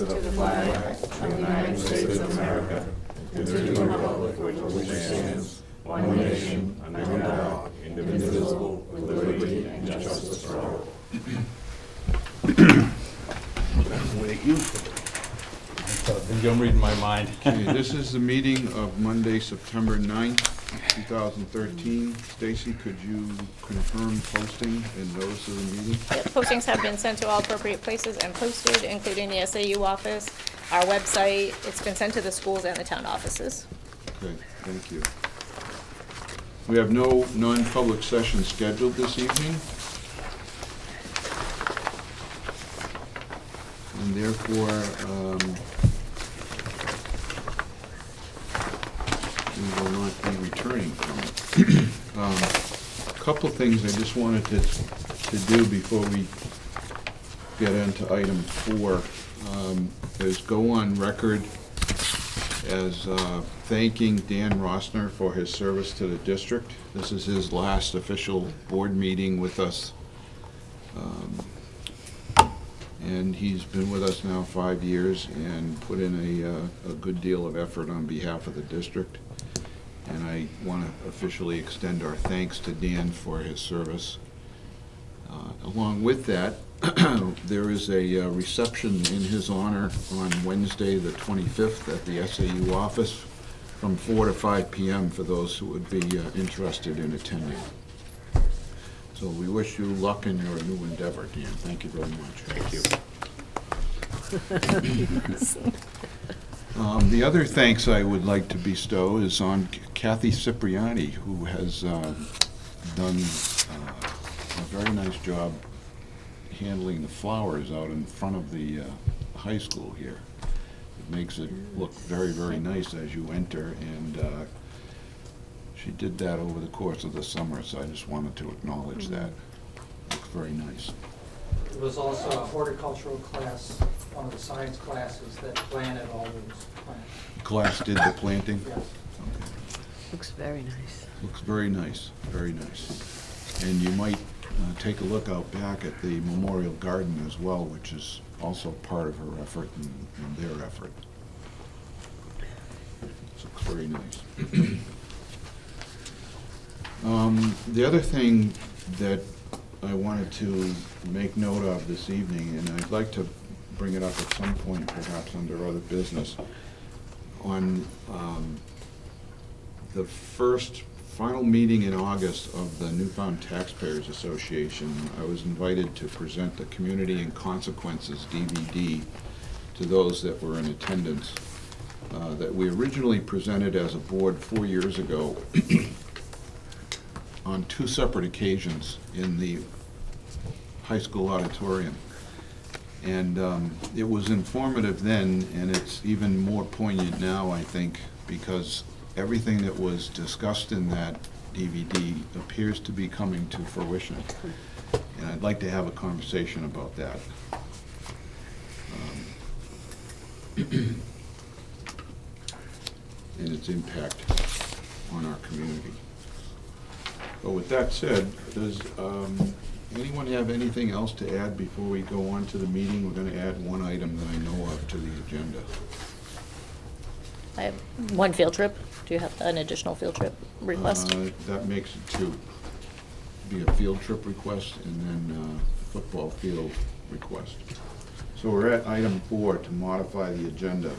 allegiance to the flag of the United States of America and to the republic for which it stands, one nation, under God, indivisible, with liberty and justice for all. I think I'm reading my mind. Okay, this is the meeting of Monday, September 9th, 2013. Stacy, could you confirm posting and notice of the meeting? Yep, postings have been sent to all appropriate places and posted, including the SAU office, our website. It's been sent to the schools and the town offices. Okay, thank you. We have no non-public session scheduled this evening. And therefore, we will not be returning from it. A couple things I just wanted to do before we get into item 4 is go on record as thanking Dan Rossner for his service to the district. This is his last official board meeting with us. And he's been with us now 5 years and put in a good deal of effort on behalf of the district. And I want to officially extend our thanks to Dan for his service. Along with that, there is a reception in his honor on Wednesday, the 25th, at the SAU office from 4 to 5 p.m. for those who would be interested in attending. So we wish you luck in your new endeavor, Dan. Thank you very much. Thank you. The other thanks I would like to bestow is on Kathy Cipriani, who has done a very nice job handling the flowers out in front of the high school here. It makes it look very, very nice as you enter, and she did that over the course of the summer, so I just wanted to acknowledge that. Looks very nice. It was also a horticultural class, one of the science classes that planted all those plants. Class did the planting? Yes. Okay. Looks very nice. Looks very nice, very nice. And you might take a look out back at the Memorial Garden as well, which is also part of her effort and their effort. It looks very nice. The other thing that I wanted to make note of this evening, and I'd like to bring it up at some point, perhaps under other business, on the final meeting in August of the Newfound Taxpayers Association, I was invited to present the Community and Consequences DVD to those that were in attendance, that we originally presented as a board 4 years ago on 2 separate occasions in the high school auditorium. And it was informative then, and it's even more poignant now, I think, because everything that was discussed in that DVD appears to be coming to fruition. And I'd like to have a conversation about that. And its impact on our community. But with that said, does anyone have anything else to add before we go on to the meeting? We're going to add one item that I know of to the agenda. I have one field trip. Do you have an additional field trip request? That makes it 2. Be a field trip request and then football field request. So we're at item 4 to modify the agenda.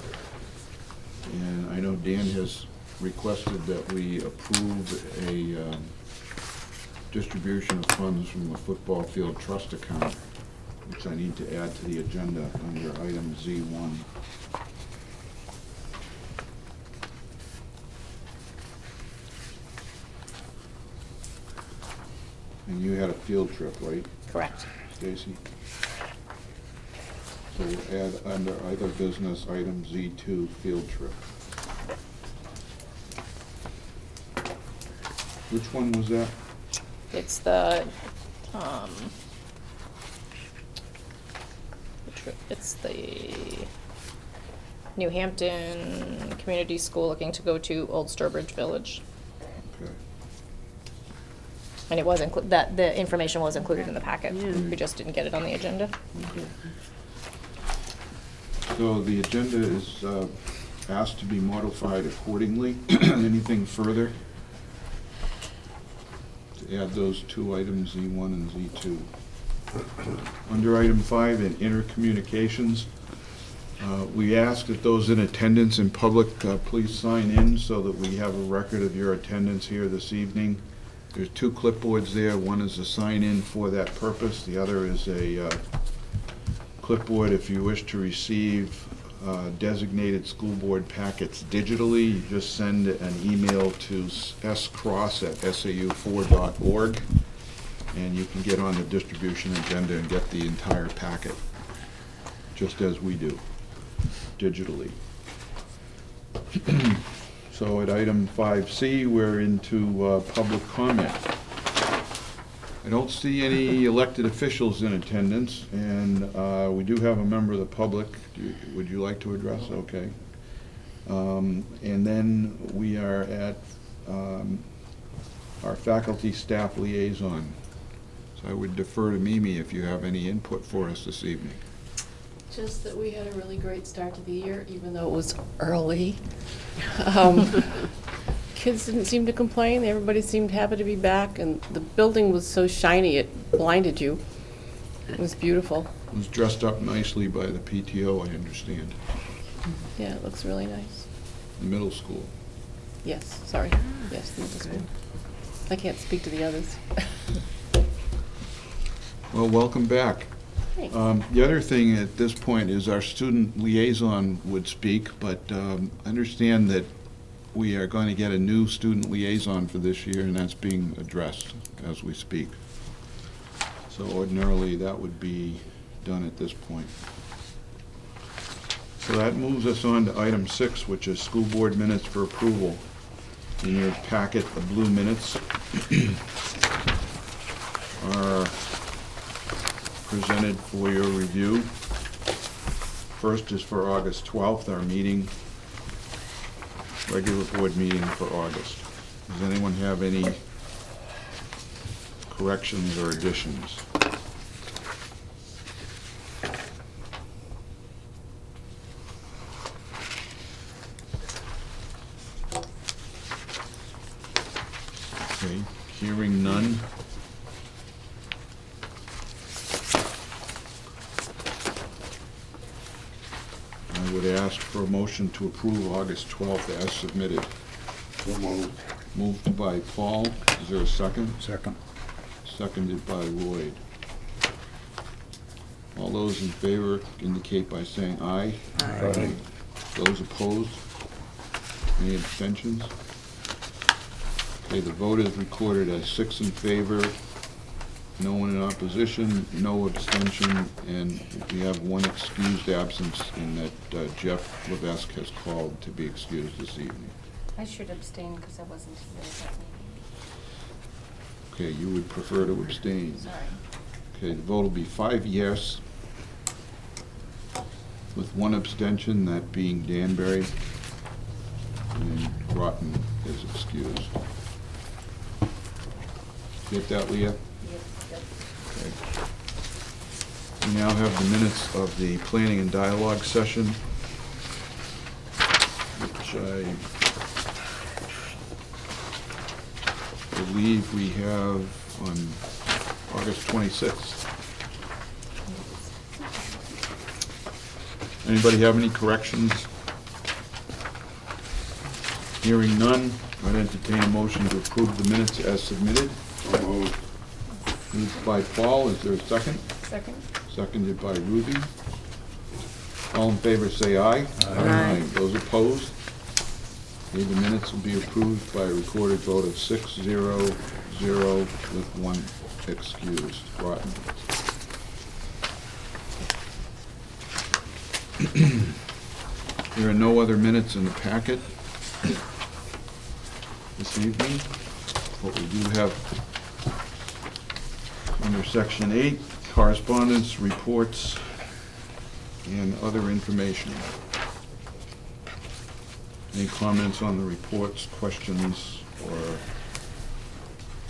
And I know Dan has requested that we approve a distribution of funds from the football field trust account, which I need to add to the agenda under item Z1. And you had a field trip, right, Correct. Stacy? So we'll add under other business, item Z2, field trip. Which one was that? It's the, it's the New Hampton Community School looking to go to Old Sturbridge Village. Okay. And it was that the information was included in the packet. Yeah. We just didn't get it on the agenda. So the agenda is asked to be modified accordingly. Anything further? To add those two items, Z1 and Z2. Under item 5 in intercommunications, we ask that those in attendance in public please sign in so that we have a record of your attendance here this evening. There's 2 clipboards there. One is a sign-in for that purpose. The other is a clipboard if you wish to receive designated school board packets digitally. You just send an email to scross@sau4.org, and you can get on the distribution agenda and get the entire packet, just as we do, digitally. So at item 5C, we're into public comment. I don't see any elected officials in attendance, and we do have a member of the public. Would you like to address? Okay. And then we are at our faculty staff liaison. So I would defer to Mimi if you have any input for us this evening. Just that we had a really great start to the year, even though it was early. Kids didn't seem to complain. Everybody seemed happy to be back, and the building was so shiny it blinded you. It was beautiful. It was dressed up nicely by the PTO, I understand. Yeah, it looks really nice. The middle school. Yes, sorry. Yes, the middle school. I can't speak to the others. Well, welcome back. Thanks. The other thing at this point is our student liaison would speak, but understand that we are going to get a new student liaison for this year, and that's being addressed as we speak. So ordinarily, that would be done at this point. So that moves us on to item 6, which is school board minutes for approval. In your packet, the blue minutes are presented for your review. First is for August 12th, our meeting, regular board meeting for August. Does anyone have any corrections or additions? Okay, hearing none. I would ask for a motion to approve August 12th as submitted. Moved by Paul. Is there a second? Second. Seconded by Lloyd. All those in favor indicate by saying aye. Aye. Those opposed? Any abstentions? Okay, the vote is recorded as 6 in favor, no one in opposition, no abstention, and we have 1 excused absence in that Jeff Levesque has called to be excused this evening. I should abstain because I wasn't here at that meeting. Okay, you would prefer to abstain. Sorry. Okay, the vote will be 5 yes, with 1 abstention, that being Danbury, and Groton is excused. Get that, Leah? Okay. We now have the minutes of the planning and dialogue session, which I believe we have on August 26th. Anybody have any corrections? Hearing none, I'd entertain a motion to approve the minutes as submitted. Moved by Paul, is there a second? Second? Seconded by Ruby. All in favor say aye. Aye. Those opposed? Okay, the minutes will be approved by a recorded vote of 6-0-0 with 1 excused. Groton. There are no other minutes in the packet this evening, but we do have under Section 8, correspondence, reports, and other information. Any comments on the reports, questions, or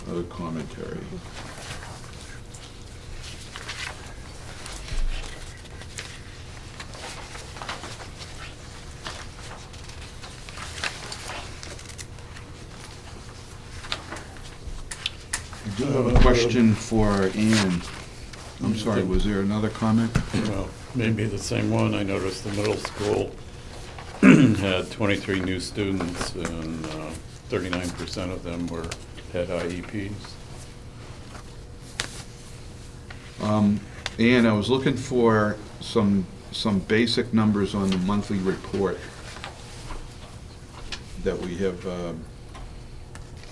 other commentary? do have a question for Ann. I'm sorry, was there another comment? Well, maybe the same one. I noticed the middle school had 23 new students, and 39% of them had IEPs. Ann, I was looking for some basic numbers on the monthly report that we have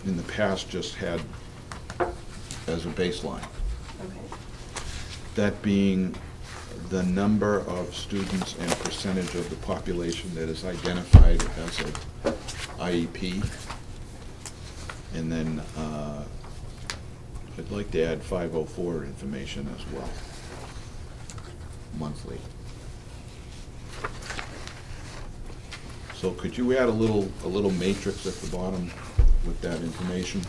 in the past just had as a baseline. Okay. That being the number of students and percentage of the population that is identified as an IEP. And then I'd like to add 504 information as well, monthly. So could you add a little matrix at the bottom with that information?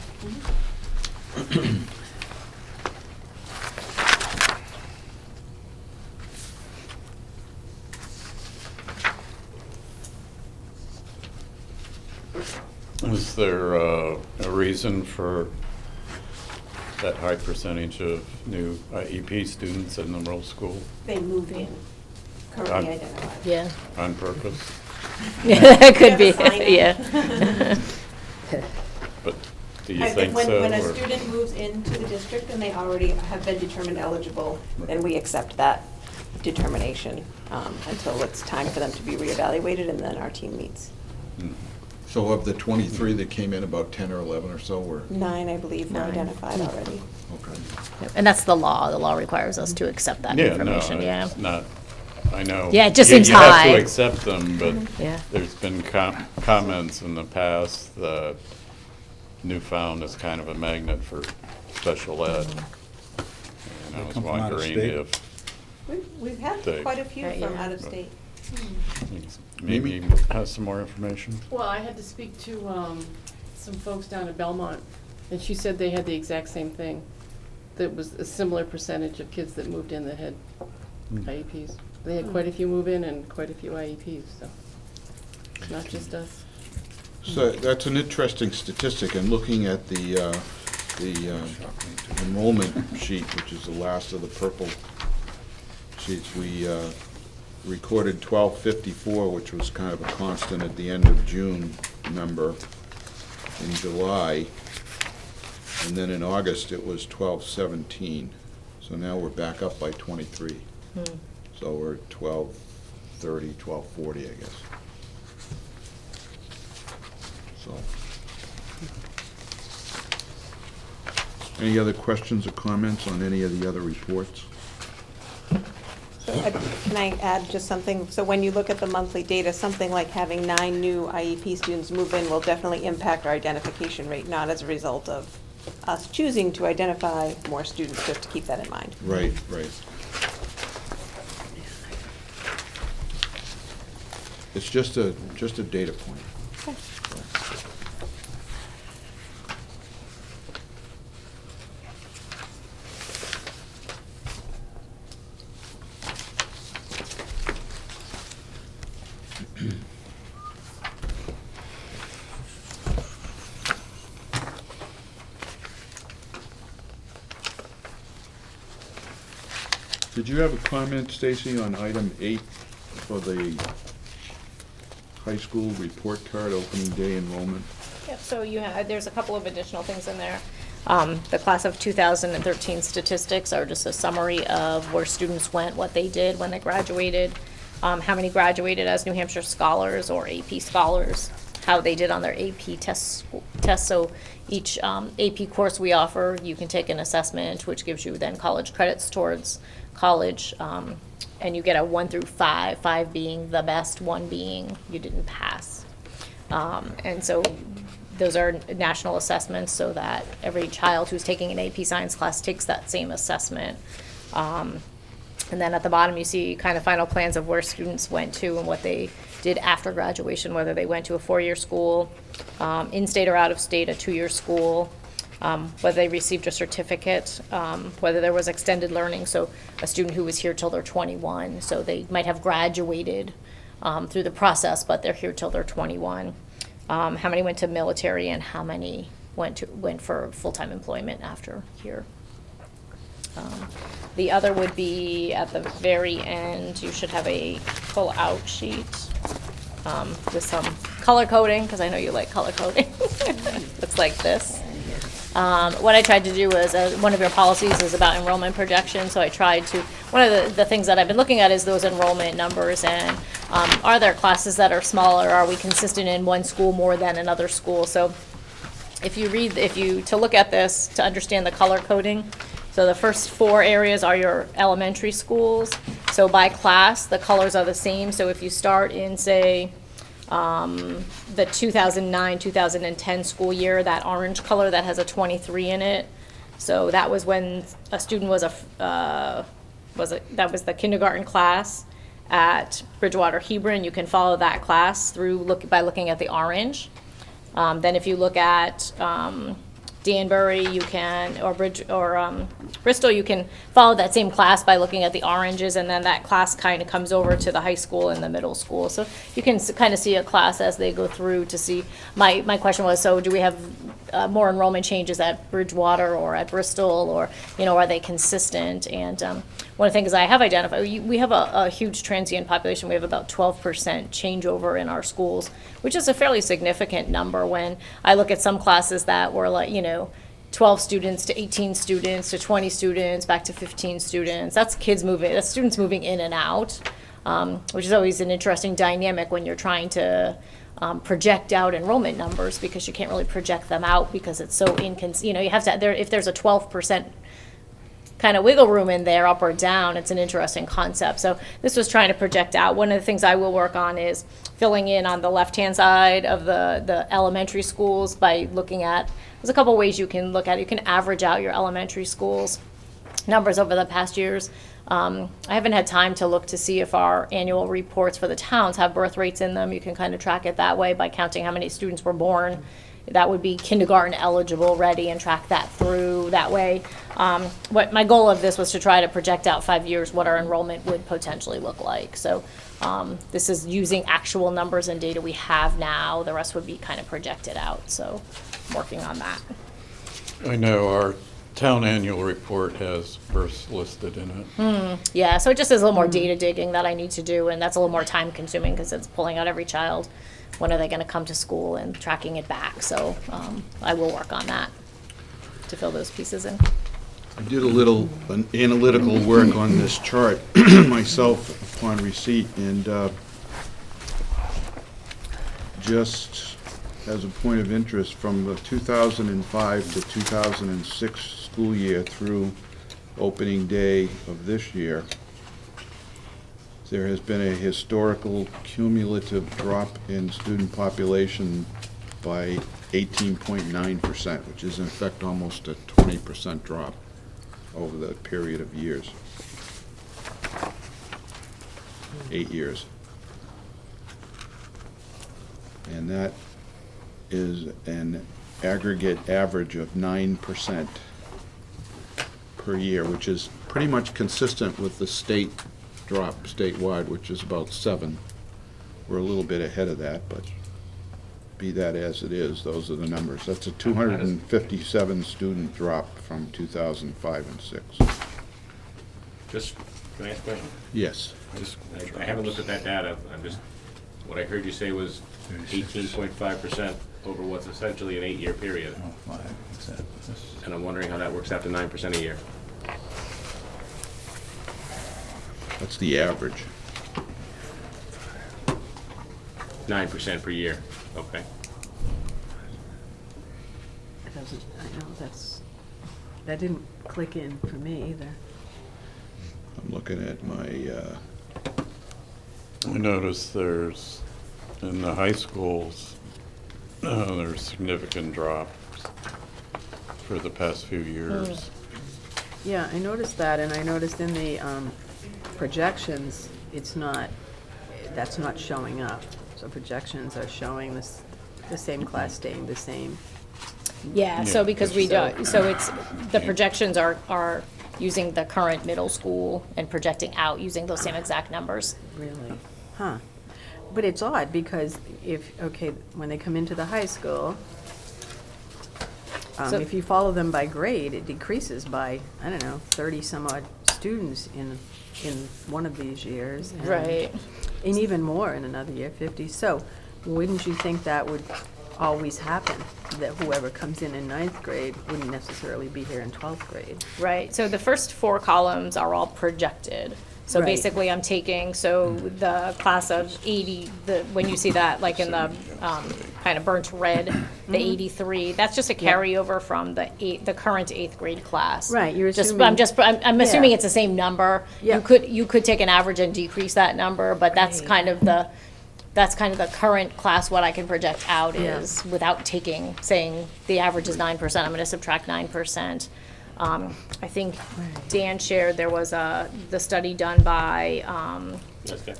Is there a reason for that high percentage of new IEP students in the middle school They move in, currently Um, identified. Yeah. on purpose? Yeah, that could be, You have to sign up. yeah. But do you think so? When a or- student moves into the district and they already have been determined eligible, then we accept that determination until it's time for them to be reevaluated, and then our team meets. Hmm. So of the 23 that came in, about 10 or 11 or so were, 9, I believe, were 9. identified already. okay. Yep, and that's the law. The law requires us to accept that Yeah, no, information, yeah. it's not, I know. Yeah, it just you- seems You have high. to accept them, but Yeah. there's been comments in the past that Newfound is kind of a magnet for special ed. And I was come from out of wondering state? if We've had They- quite a few from Yeah. out of state. maybe has some more information. Well, I had to speak to some folks down in Belmont, and she said they had the exact same thing. That was a similar percentage of kids that moved in that had IEPs. They had quite a few move in and quite a few IEPs, so it's not just us. So that's an interesting statistic, and looking at the enrollment sheet, which is the last of the purple sheets, we recorded 1254, which was kind of a constant at the end of June number in July, and then in August it was 1217. So now we're back up by 23. So we're 1230, 1240, I guess. So. Any other questions or comments on any of the other reports? So can I add just something? So when you look at the monthly data, something like having 9 new IEP students move in will definitely impact our identification rate, not as a result of us choosing to identify more students, just to keep that in mind. Right, right. It's just a data point. Okay. Did you have a comment, Stacy, on item 8 for the high school report card opening day enrollment? Yep, so there's a couple of additional things in there. The class of 2013 statistics are just a summary of where students went, what they did when they graduated, how many graduated as New Hampshire scholars or AP scholars, how they did on their AP tests. So each AP course we offer, you can take an assessment, which gives you then college credits towards college, and you get a 1 through 5, 5 being the best, 1 being you didn't pass. And so those are national assessments, so that every child who's taking an AP Science class takes that same assessment. And then at the bottom, you see kind of final plans of where students went to and what they did after graduation, whether they went to a 4-year school, in-state or out-of-state, a 2-year school, whether they received a certificate, whether there was extended learning, so a student who was here till they're 21, so they might have graduated through the process, but they're here till they're 21. How many went to military and how many went for full-time employment after here. The other would be at the very end, you should have a pull-out sheet with some color coding, because I know you like color coding. Looks like this. What I tried to do was, one of your policies is about enrollment projection, so I tried to, one of the things that I've been looking at is those enrollment numbers, and are there classes that are smaller? Are we consistent in one school more than another school? So to look at this, to understand the color coding, so the first 4 areas are your elementary schools. So by class, the colors are the same. So if you start in, say, the 2009-2010 school year, that orange color that has a 23 in it. So that was when a student that was the kindergarten class at Bridgewater Hebron. You can follow that class through by looking at the orange. Then if you look at Danbury, you can, or Bristol, you can follow that same class by looking at the oranges, and then that class kind of comes over to the high school and the middle school. So you can kind of see a class as they go through to see. My question was, so do we have more enrollment changes at Bridgewater or at Bristol, or, are they consistent? And one of the things I have identified, we have a huge transient population. We have about 12% changeover in our schools, which is a fairly significant number when I look at some classes that were like, 12 students to 18 students to 20 students back to 15 students. That's students moving in and out, which is always an interesting dynamic when you're trying to project out enrollment numbers, because you can't really project them out because it's so you have to, if there's a 12% kind of wiggle room in there, up or down, it's an interesting concept. So this was trying to project out. One of the things I will work on is filling in on the left-hand side of the elementary schools by looking at, there's a couple ways you can look at it. You can average out your elementary schools numbers over the past years. I haven't had time to look to see if our annual reports for the towns have birth rates in them. You can kind of track it that way by counting how many students were born. That would be kindergarten eligible, ready, and track that through that way. What my goal of this was to try to project out 5 years what our enrollment would potentially look like. So this is using actual numbers and data we have now. The rest would be kind of projected out. So I'm working on that. I know our town annual report has births listed in it. Yeah, so it just is a little more data digging that I need to do, and that's a little more time consuming because it's pulling out every child. When are they going to come to school and tracking it back? So I will work on that to fill those pieces in. I did a little analytical work on this chart myself upon receipt, and just as a point of interest, from the 2005 to 2006 school year through opening day of this year, there has been a historical cumulative drop in student population by 18.9%, which is in effect almost a 20% drop over the period of years. 8 years. And that is an aggregate average of 9% per year, which is pretty much consistent with the state drop statewide, which is about 7. We're a little bit ahead of that, but be that as it is, those are the numbers. That's a 257 student drop from 2005 and 6. Just, can I ask a question? Yes. I haven't looked at that data. What I heard you say was 18.5% over what's essentially an 8-year period. And I'm wondering how that works out to 9% a year. That's the average. 9% per year, okay. I know that didn't click in for me either. I'm looking at my, I noticed there's, in the high schools, there's significant drops for the past few years. Yeah, I noticed that, and I noticed in the projections, that's not showing up. So projections are showing the same class staying the same. Yeah, so Yeah, because we don't, so it's, the projections are using the current middle school and projecting out using those same exact numbers. Really? Huh. But it's odd because when they come into the high school, So- If you follow them by grade, it decreases by, I don't know, 30 some odd students in one of these years. and- Right. And even more in another year, 50. So wouldn't you think that would always happen? That whoever comes in ninth grade wouldn't necessarily be here in 12th grade? Right, so the first 4 columns are all projected. So Right. basically, I'm taking, so the class of 80, when you see that, like in the kind of burnt red, the 83, that's just a Mm-hmm. Yeah. carryover from the current 8th grade class. Right, you're Just, assuming- I'm assuming Yeah. it's the same number. Yeah. You could take an average and decrease that number, but that's Right. kind of the current class, what I can project out Yeah. is, without saying the average is 9%, I'm gonna subtract 9%. I think Dan shared, there was the study done by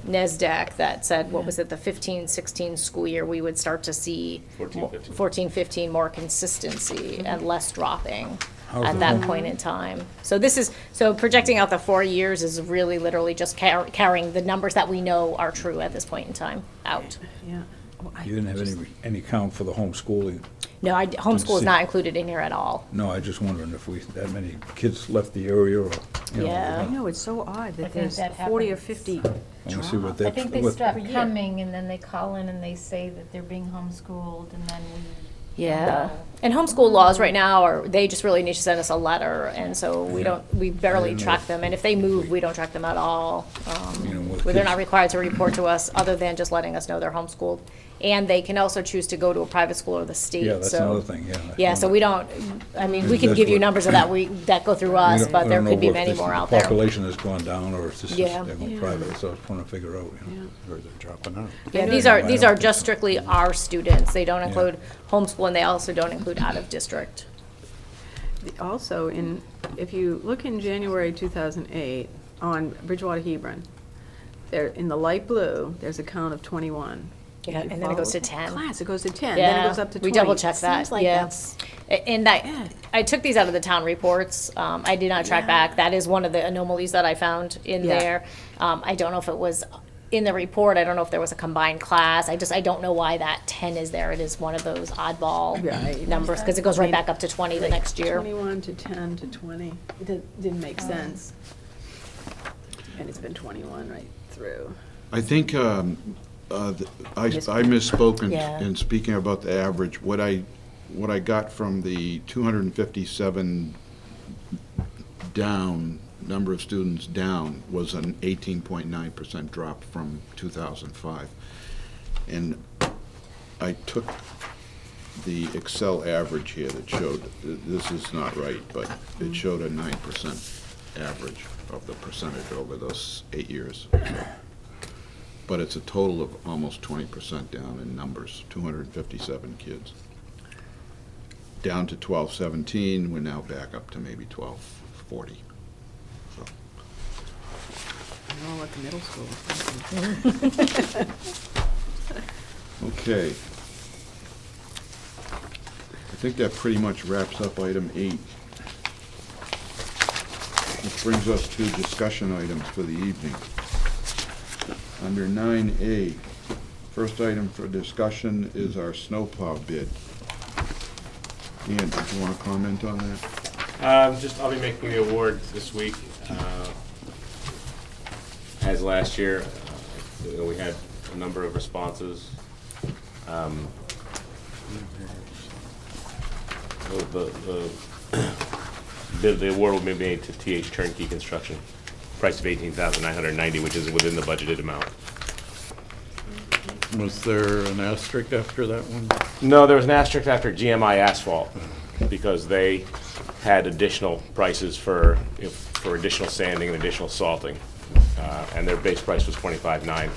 NESDEC that said, what was it, the 15-16 school year, we would start to see 14-15 more consistency and less dropping at that point in time. So so projecting out the 4 years is really literally just carrying the numbers that we know are true at this point in time out. Yeah. Well, I You didn't have any count for the homeschooling? No, homeschool is not included in here at all. No, I just wondering if that many kids left the area or, you know. Yeah. I know, it's so odd that think there's that 40 or happens. 50 I wanna see what drop. I think they what- stop year. coming and then they call in and they say that they're being homeschooled and then we. Yeah, and homeschool laws right now they just really need to send us a letter, and so we barely didn't know. track them, and if they move, we don't track them at all. You know, with Where they're kids- not required to report to us, other than just letting us know they're homeschooled. And they can also choose to go to a private school or the state, Yeah, that's so- another thing, yeah. Yeah, so we don't, I mean, we can That's give you what- numbers of that go through We us, don't- but we there don't could know be if many this- more out The there. population has gone down, or if this is, Yeah. they're going Yeah. private, so I was trying to figure out, you know. Or they're dropping out. Yeah, know these that. are I don't think just so. strictly our students. They don't Yeah. include homeschool, and they also don't include out of district. Also, if you look in January 2008 on Bridgewater Hebron, there, in the light blue, there's a count of 21. Yeah, If you and then it goes to follow 10. Class, it goes to 10, then it goes up to 20. We double checked that, Seems like yeah. that's- And I took these out of the town reports. I did not track Yeah. back. That is one of the anomalies that I found in Yeah. there. I don't know if it was in the report. I don't know if there was a combined class. I don't know why that 10 is there. It is one of those oddball Right. numbers, because it goes right back up to 20 the next year. 21 to 10 to 20. It didn't make sense. And it's been 21 right through. I think I misspoke Yeah. in speaking about the average. What I got from the 257 down, number of students down, was an 18.9% drop from 2005. And I took the Excel average here that showed, this is not right, but it showed a 9% average of the percentage over those 8 years. But it's a total of almost 20% down in numbers, 257 kids. Down to 1217, we're now back up to maybe 1240. So, I don't know what the middle school is thinking. okay. I think that pretty much wraps up item 8. Which brings us to discussion items for the evening. Under 9A, first item for discussion is our snowplow bid. Ian, did you want to comment on that? I'll be making the award this week. As last year, we had a number of responses. The award will be made to TH Turnkey Construction, price of $18,990, which is within the budgeted amount. Was there an asterisk after that one? No, there was an asterisk after GMI Asphalt, because they had additional prices for additional sanding and additional salting. And their base price was $25,900,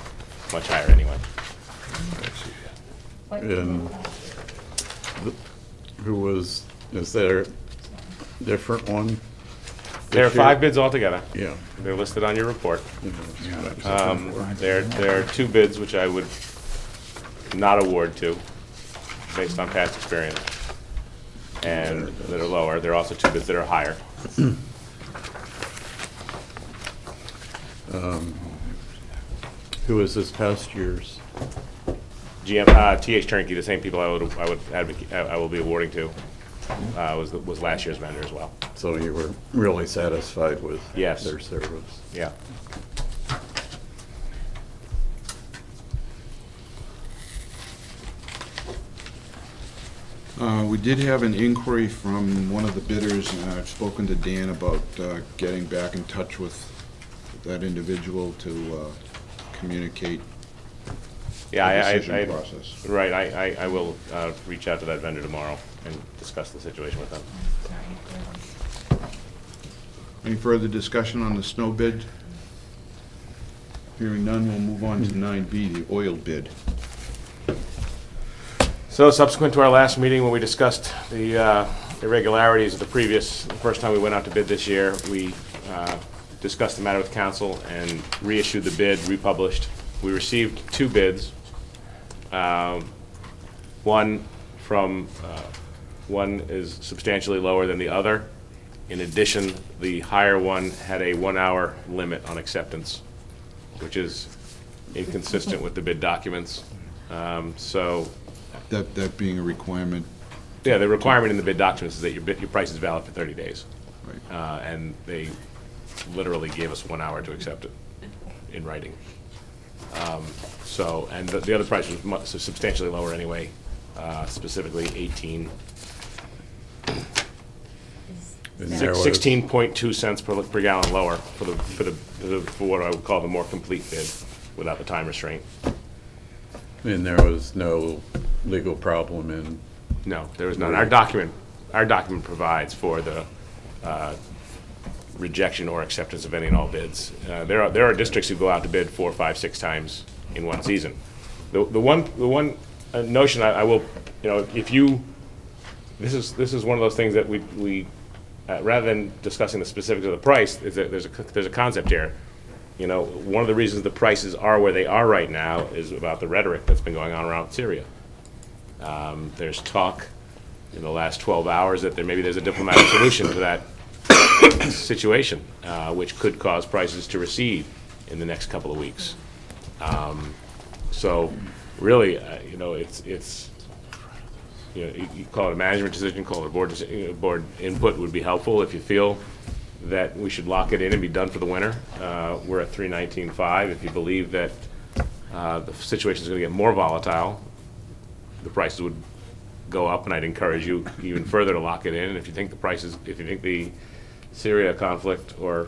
much higher anyway. And is there a different one? There are this year? 5 bids altogether. Yeah. They're listed on your report. Yeah. There are 2 bids which I would not award to, based on past experience, and that are lower. There are also 2 bids that are higher. Who is this past year's? TH Turnkey, the same people I will be awarding to. was last year's vendor as well. So you were really satisfied with Yes. their service? Yeah. We did have an inquiry from one of the bidders, and I've spoken to Dan about getting back in touch with that individual to communicate Yeah, the decision process. Right, I will reach out to that vendor tomorrow and discuss the situation with them. Any further discussion on the snow bid? Hearing none, we'll move on to 9B, the oil bid. So subsequent to our last meeting, when we discussed the irregularities of the first time we went out to bid this year, we discussed the matter with council and reissued the bid, republished. We received 2 bids. One is substantially lower than the other. In addition, the higher one had a 1-hour limit on acceptance, which is inconsistent with the bid documents. So, That being a requirement, yeah, the requirement in the bid documents is that your price is valid for 30 days. right? And they literally gave us 1 hour to accept it in writing. So, and the other price was substantially lower anyway, specifically 16.2 cents per gallon lower for what I would call the more complete bid without the time restraint. And there was no legal problem in, No, there was none. Our document provides for the rejection or acceptance of any and all bids. There are districts who go out to bid 4, 5, 6 times in one season. The one notion I will, if you, this is one of those things that we rather than discussing the specifics of the price, is that there's a concept here. One of the reasons the prices are where they are right now is about the rhetoric that's been going on around Syria. There's talk in the last 12 hours that maybe there's a diplomatic solution to that situation, which could cause prices to recede in the next couple of weeks. So really, it's you call it a management decision, call it a board input would be helpful if you feel that we should lock it in and be done for the winter. We're at 319.5. If you believe that the situation is going to get more volatile, the prices would go up, and I'd encourage you even further to lock it in. And if you think the Syria conflict or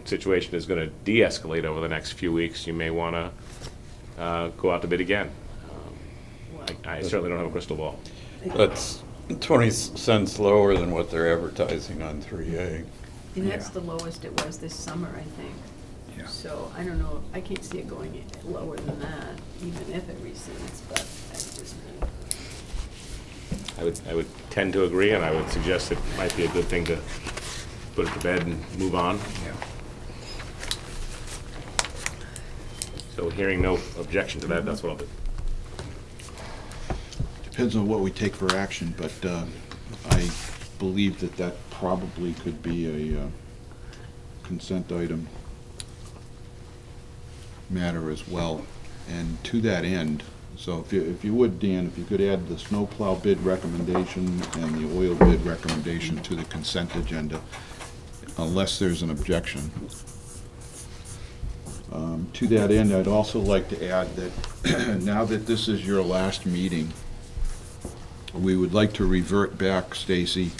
situation is going to de-escalate over the next few weeks, you may want to go out to bid again. I certainly don't have a crystal ball. that's 20 cents lower than what they're advertising on 3A. And that's the lowest it was this summer, I think. Yeah. So I don't know, I can't see it going lower than that, even if it recedes, but that's just me. I would tend to agree, and I would suggest it might be a good thing to put it to bed and move on. Yeah. So hearing no objection to that, that's what I'll do. Depends on what we take for action, but I believe that probably could be a consent item matter as well. And to that end, so if you would, Dan, if you could add the snowplow bid recommendation and the oil bid recommendation to the consent agenda, unless there's an objection. To that end, I'd also like to add that now that this is your last meeting, we would like to revert back, Stacy,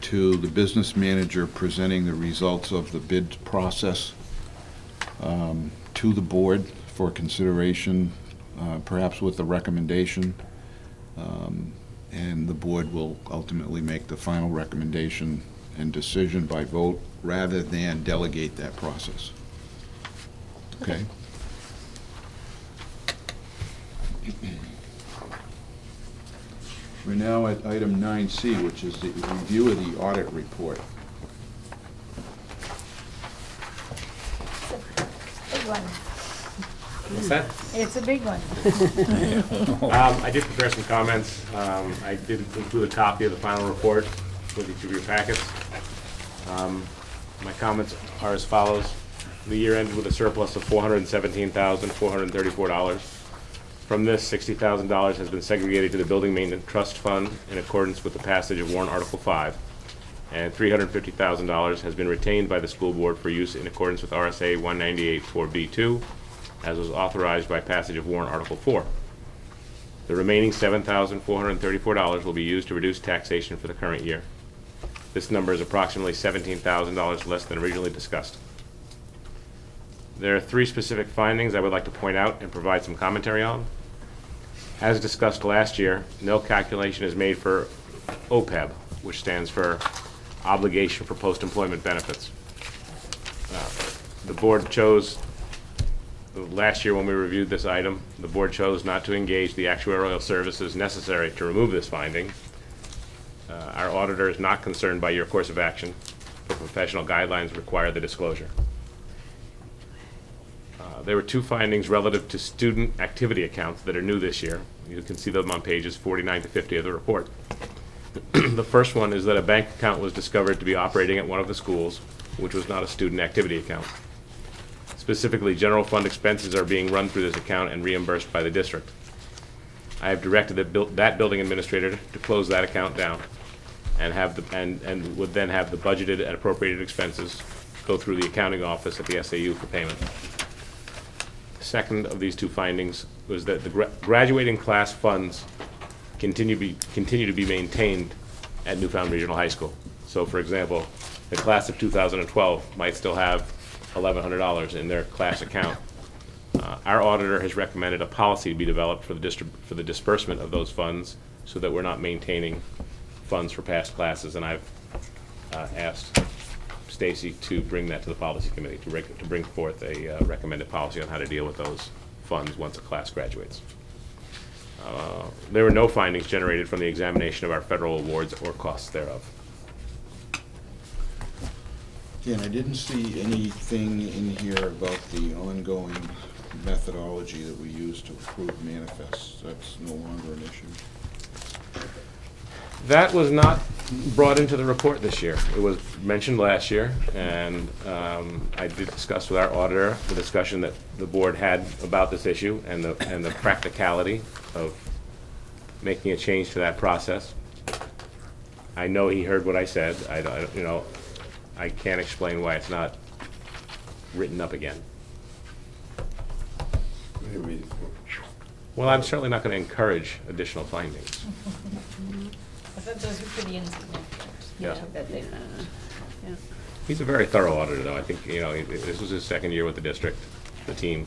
to the business manager presenting the results of the bid process to the board for consideration, perhaps with a recommendation, and the board will ultimately make the final recommendation and decision by vote rather than delegate that process. Okay? We're now at item 9C, which is the review of the audit report. Big one. What's that? It's a big one. I did prepare some comments. I did include a copy of the final report with each of your packets. My comments are as follows. The year ended with a surplus of $417,434. From this, $60,000 has been segregated to the Building Maintenance Trust Fund in accordance with the passage of Warrant Article 5, and $350,000 has been retained by the school board for use in accordance with RSA 198-4B2, as was authorized by passage of Warrant Article 4. The remaining $7,434 will be used to reduce taxation for the current year. This number is approximately $17,000 less than originally discussed. There are 3 specific findings I would like to point out and provide some commentary on. As discussed last year, no calculation is made for OPEB, which stands for Obligation for Post-Employment Benefits. The board chose, last year when we reviewed this item, the board chose not to engage the actuarial services necessary to remove this finding. Our auditor is not concerned by your course of action, but professional guidelines require the disclosure. There were 2 findings relative to student activity accounts that are new this year. You can see them on pages 49 to 50 of the report. The first one is that a bank account was discovered to be operating at one of the schools, which was not a student activity account. Specifically, general fund expenses are being run through this account and reimbursed by the district. I have directed that building administrator to close that account down and and would then have the budgeted and appropriated expenses go through the accounting office at the SAU for payment. Second of these 2 findings was that the graduating class funds continue to be maintained at Newfound Regional High School. So, for example, the class of 2012 might still have $1,100 in their class account. Our auditor has recommended a policy to be developed for the disbursement of those funds, so that we're not maintaining funds for past classes. And I've asked Stacy to bring that to the policy committee, to bring forth a recommended policy on how to deal with those funds once a class graduates. There were no findings generated from the examination of our federal awards or costs thereof. And I didn't see anything in here about the ongoing methodology that we use to approve manifests. That's no longer an issue. That was not brought into the report this year. It was mentioned last year, and I did discuss with our auditor the discussion that the board had about this issue and the practicality of making a change to that process. I know he heard what I said. I can't explain why it's not written up again. Well, I'm certainly not going to encourage additional findings. I thought those were pretty insignificant. Yeah. Yeah. He's a very thorough auditor, though. I think, this was his 2nd year with the district, the team.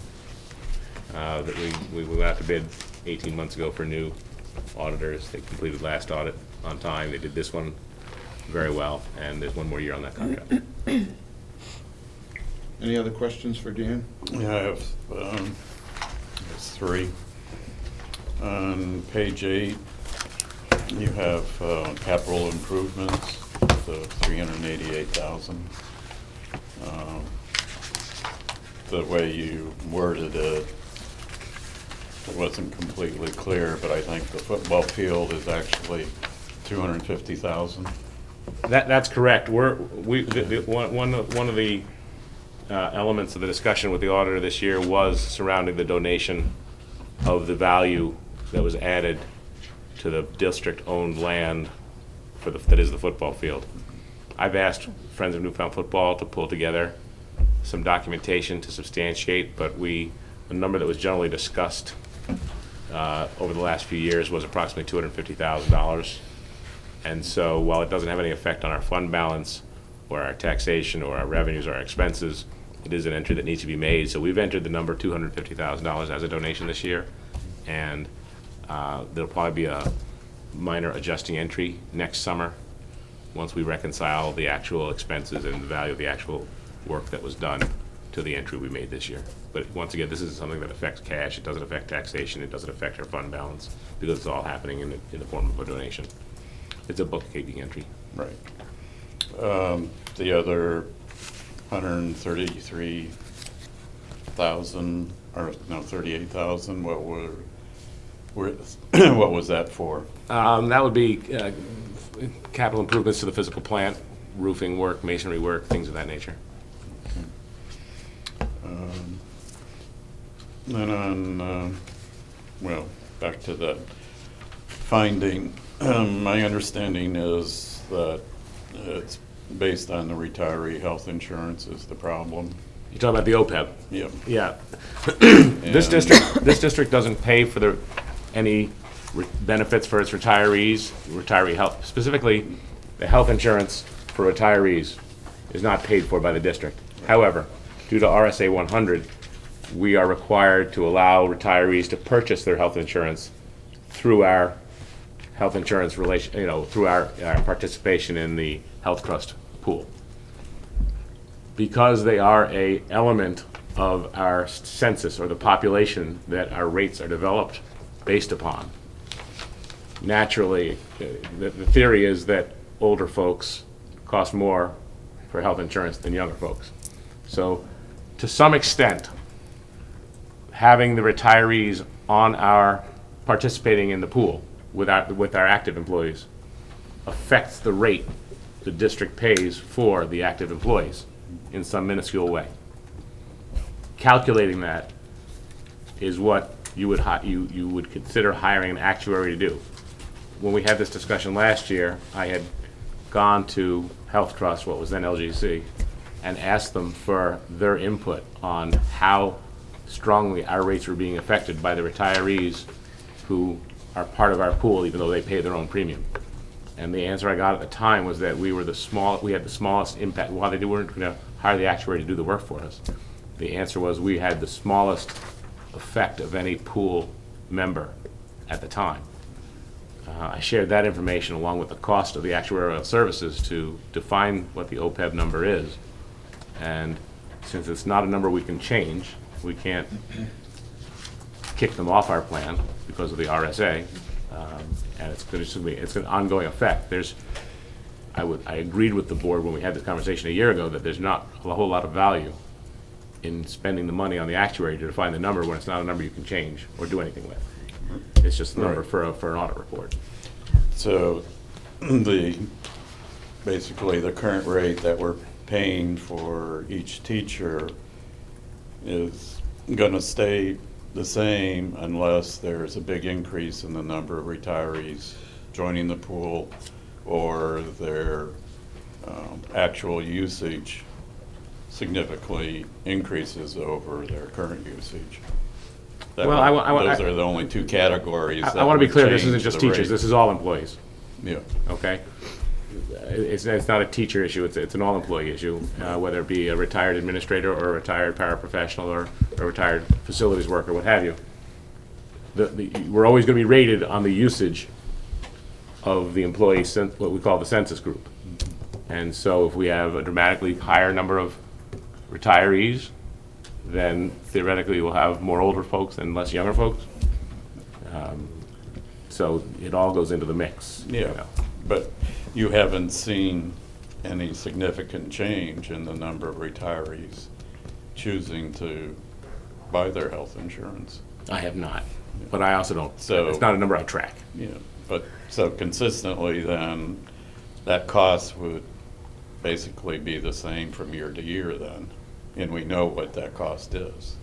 That we went out to bid 18 months ago for new auditors. They completed last audit on time. They did this one very well, and there's 1 more year on that contract. Any other questions for Dan? Yeah, I have there's 3. On page 8, you have capital improvements, the $388,000. The way you worded it wasn't completely clear, but I think the football field is actually $250,000. That's correct. One of the elements of the discussion with the auditor this year was surrounding the donation of the value that was added to the district-owned land that is the football field. I've asked Friends of Newfound Football to pull together some documentation to substantiate, but the number that was generally discussed over the last few years was approximately $250,000. And so while it doesn't have any effect on our fund balance or our taxation or our revenues or our expenses, it is an entry that needs to be made. So we've entered the number $250,000 as a donation this year, and there'll probably be a minor adjusting entry next summer once we reconcile the actual expenses and the value of the actual work that was done to the entry we made this year. But once again, this is something that affects cash. It doesn't affect taxation. It doesn't affect our fund balance, because it's all happening in the form of a donation. It's a bookkeeping entry. Right. The other 133,000, or no, 38,000, what was that for? That would be capital improvements to the physical plant, roofing work, masonry work, things of that nature. Then on well, back to that finding, my understanding is that it's based on the retiree health insurance is the problem. You're talking about the OPEB? Yep. Yeah. This And- district doesn't pay for any benefits for its retirees, retiree health, specifically, the health insurance for retirees is not paid for by the district. However, due to RSA 100, we are required to allow retirees to purchase their health insurance through our health insurance relation, through our participation in the health trust pool. Because they are a element of our census or the population that our rates are developed based upon, naturally, the theory is that older folks cost more for health insurance than younger folks. So, to some extent, having the retirees on our participating in the pool with our active employees affects the rate the district pays for the active employees in some minuscule way. Calculating that is what you would consider hiring an actuary to do. When we had this discussion last year, I had gone to Health Trust, what was then LGC, and asked them for their input on how strongly our rates were being affected by the retirees who are part of our pool, even though they pay their own premium. And the answer I got at the time was that we had the smallest impact. While they weren't going to hire the actuary to do the work for us, the answer was we had the smallest effect of any pool member at the time. I shared that information along with the cost of the actuarial services to define what the OPEB number is. And since it's not a number we can change, we can't kick them off our plan because of the RSA, and it's an ongoing effect. I agreed with the board when we had this conversation a year ago that there's not a whole lot of value in spending the money on the actuary to define the number when it's not a number you can change or do anything with. It's just a number for an audit report. So basically the current rate that we're paying for each teacher is going to stay the same unless there's a big increase in the number of retirees joining the pool or their actual usage significantly increases over their current usage. Those are the only two categories. I want to be clear, this isn't just teachers, this is all employees. Yeah. Okay? It's not a teacher issue, it's an all-employee issue, whether it be a retired administrator or a retired paraprofessional or a retired facilities worker, what have you. We're always going to be rated on the usage of the employee, what we call the census group. And so if we have a dramatically higher number of retirees, then theoretically we'll have more older folks and less younger folks. So it all goes into the mix. Yeah, but you haven't seen any significant change in the number of retirees choosing to buy their health insurance. I have not, but I also don't. So it's not a number I track. Yeah, but so consistently then, that cost would basically be the same from year to year then, and we know what that cost is.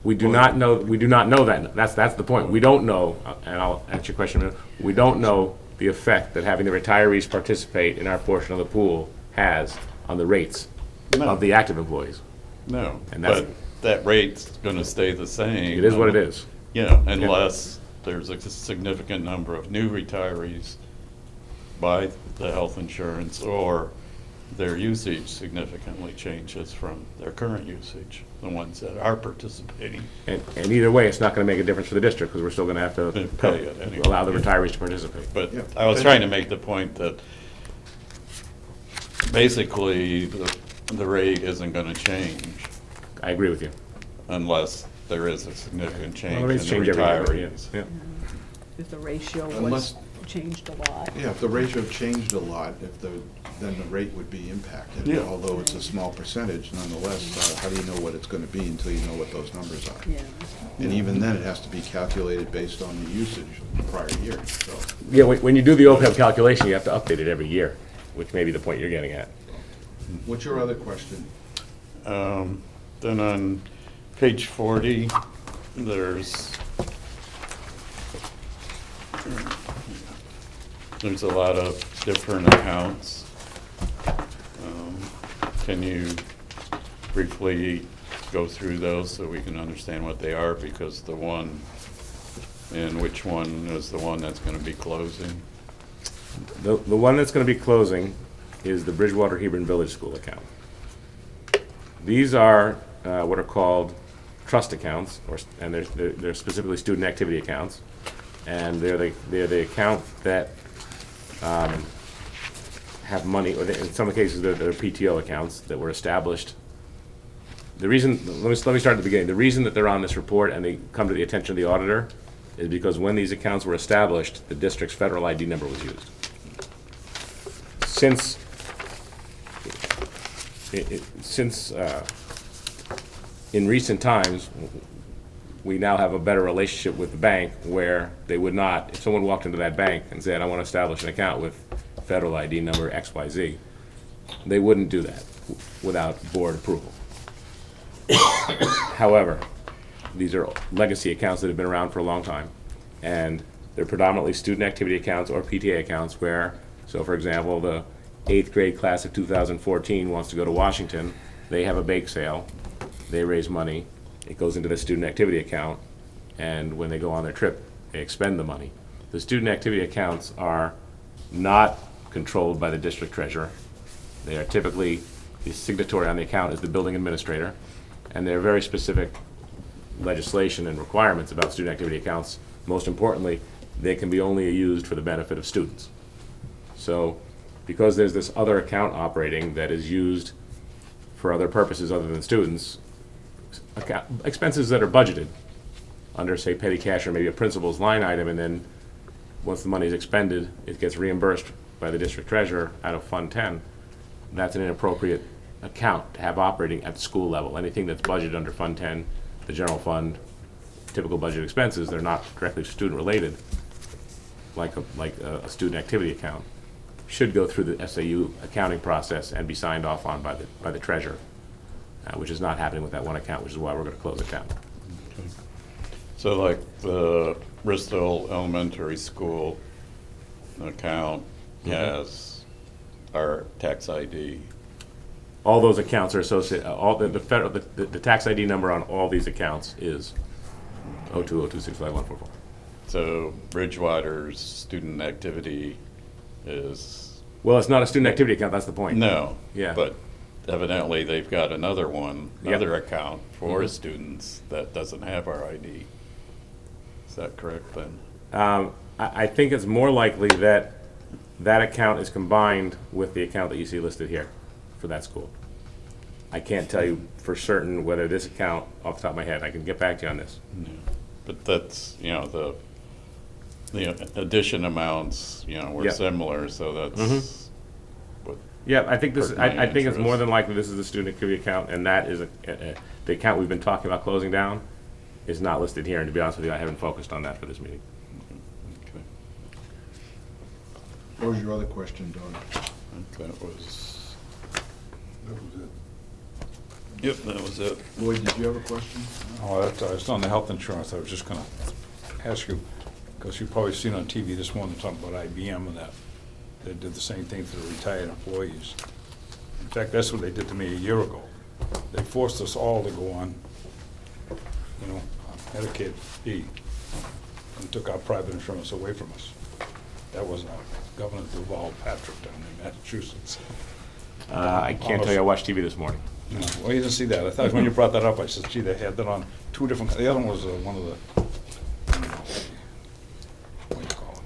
We do not know. We do not know that. That's the point. We don't know, and I'll answer your question in a minute. We don't know the effect that having the retirees participate in our portion of the pool has on the rates of the active employees. No, And that's, but that rate's going to stay the same. it is what it is. Yeah, unless there's a significant number of new retirees buy the health insurance or their usage significantly changes from their current usage, the ones that are participating. And either way, it's not going to make a difference for the district because we're still going to have to Pay it anyway. allow the retirees to participate. But I was trying to make the point that basically the rate isn't going to change I agree with you. unless there is a significant change Well, in the the rates change every year, retirees. yeah. If the ratio was Unless- changed a lot. Yeah, if the ratio changed a lot, then the rate would be impacted. Yeah. Although it's a small percentage, nonetheless, how do you know what it's going to be until you know what those numbers are? Yeah. And even then, it has to be calculated based on the usage of the prior year, so. Yeah, when you do the OPEB calculation, you have to update it every year, which may be the point you're getting at. What's your other question? Then on page 40, there's there's a lot of different accounts. Can you briefly go through those so we can understand what they are? Because the one, and which one is the one that's going to be closing? The one that's going to be closing is the Bridgewater Hebron Village School account. These are what are called trust accounts, and they're specifically student activity accounts, and they're the account that have money, or in some cases they're PTO accounts that were established. The reason, let me start at the beginning. The reason that they're on this report and they come to the attention of the auditor is because when these accounts were established, the district's federal ID number was used. Since in recent times, we now have a better relationship with the bank where they would not, if someone walked into that bank and said, I want to establish an account with federal ID number XYZ, they wouldn't do that without board approval. However, these are legacy accounts that have been around for a long time, and they're predominantly student activity accounts or PTA accounts where, so for example, the 8th grade class of 2014 wants to go to Washington, they have a bake sale, they raise money, it goes into the student activity account, and when they go on their trip, they expend the money. The student activity accounts are not controlled by the district treasurer. They are typically, the signatory on the account is the building administrator, and there are very specific legislation and requirements about student activity accounts. Most importantly, they can be only used for the benefit of students. So, because there's this other account operating that is used for other purposes other than students, expenses that are budgeted under, say, petty cash or maybe a principal's line item, and then once the money is expended, it gets reimbursed by the district treasurer out of Fund 10, that's an inappropriate account to have operating at the school level. Anything that's budgeted under Fund 10, the general fund, typical budget expenses, they're not directly student related, like a student activity account, should go through the SAU accounting process and be signed off on by the treasurer, which is not happening with that one account, which is why we're going to close it down. Okay. So like the Bristol Elementary School account has our tax ID. All those accounts are associated, all the federal, the tax ID number on all these accounts is 0202651144. So Bridgewater's student activity is... Well, it's not a student activity account, that's the point. No. Yeah. But evidently they've got another one, another account for students that doesn't have our ID. Is that correct then? I think it's more likely that that account is combined with the account that you see listed here for that school. I can't tell you for certain whether this account, off the top of my head, I can get back to you on this. Yeah. But that's, you know, the addition amounts, you know, were Yeah. similar, so that's what... Yeah, I think this. perked my I think it's more interest. than likely this is the student activity account, and that is the account we've been talking about closing down is not listed here. And to be honest with you, I haven't focused on that for this meeting. Okay. What was your other question, Don? That was... That was it. Yep, that was it. Lloyd, did you have a question? Oh, it's on the health insurance. I was just gonna ask you, because you've probably seen on TV this morning talking about IBM and that they did the same thing to the retired employees. In fact, that's what they did to me a year ago. They forced us all to go on, you know, Medicaid B, and took our private insurance away from us. That was Governor Duval Patrick down in Massachusetts. I can't tell you I watched TV this morning. No, well, you didn't see that. I thought when you brought that up, I said, gee, they had that on two different, the other one was one of the, what do you call it?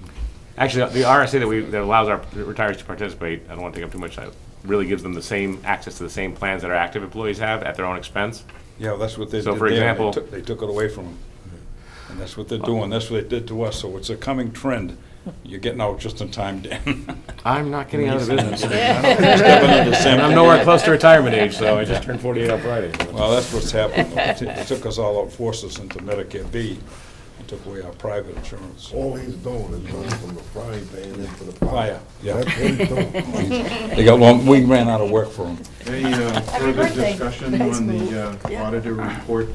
Actually, the RSA that allows our retirees to participate, I don't want to take up too much time, really gives them the same access to the same plans that our active employees have at their own expense. Yeah, that's what they did So, for there. example- They took it away from them. And that's what they're doing. That's what they did to us. So it's a coming trend. You're getting out just in time, Dan. I'm not getting out of the business. And And I'm nowhere close to retirement age, so I just turned 48 on Friday. Well, that's what's happened. They took us all out, forced us into Medicare B, and took away our private insurance. All he's doing is going from the frying pan into the Fire, fire. yeah. That's what he's doing. They got long, we ran out of work for them. Any further birthday. discussion on the auditor report?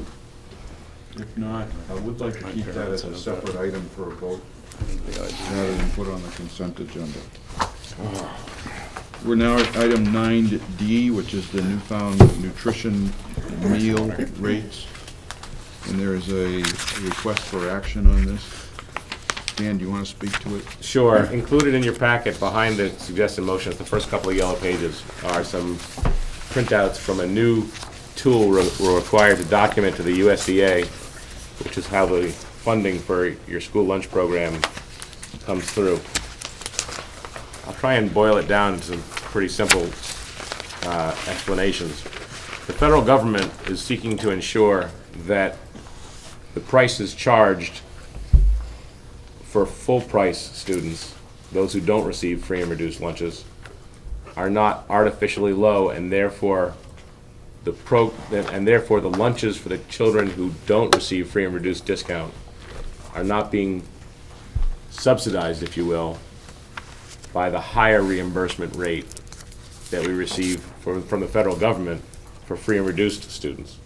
If not, I would like to keep that as a separate item for a vote, rather than put on the consent agenda. We're now at item 9D, which is the newfound nutrition meal rates. And there is a request for action on this. Dan, do you want to speak to it? Sure. Included in your packet behind the suggested motions, the first couple of yellow pages, are some printouts from a new tool we're required to document to the USDA, which is how the funding for your school lunch program comes through. I'll try and boil it down to some pretty simple explanations. The federal government is seeking to ensure that the prices charged for full-price students, those who don't receive free and reduced lunches, are not artificially low, and therefore the lunches for the children who don't receive free and reduced discount are not being subsidized, if you will, by the higher reimbursement rate that we receive from the federal government for free and reduced students.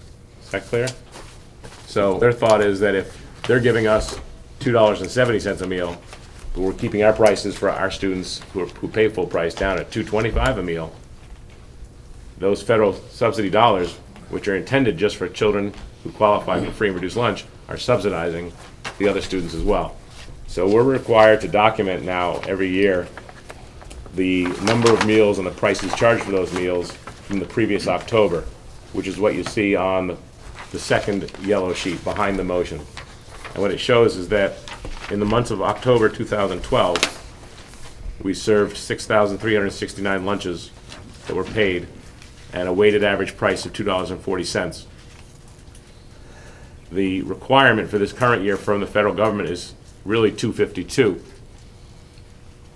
Is that clear? So their thought is that if they're giving us $2.70 a meal, but we're keeping our prices for our students who pay full price down at $2.25 a meal, those federal subsidy dollars, which are intended just for children who qualify for free and reduced lunch, are subsidizing the other students as well. So we're required to document now every year the number of meals and the prices charged for those meals from the previous October, which is what you see on the second yellow sheet behind the motion. And what it shows is that in the months of October 2012, we served 6,369 lunches that were paid and a weighted average price of $2.40. The requirement for this current year from the federal government is really $2.52,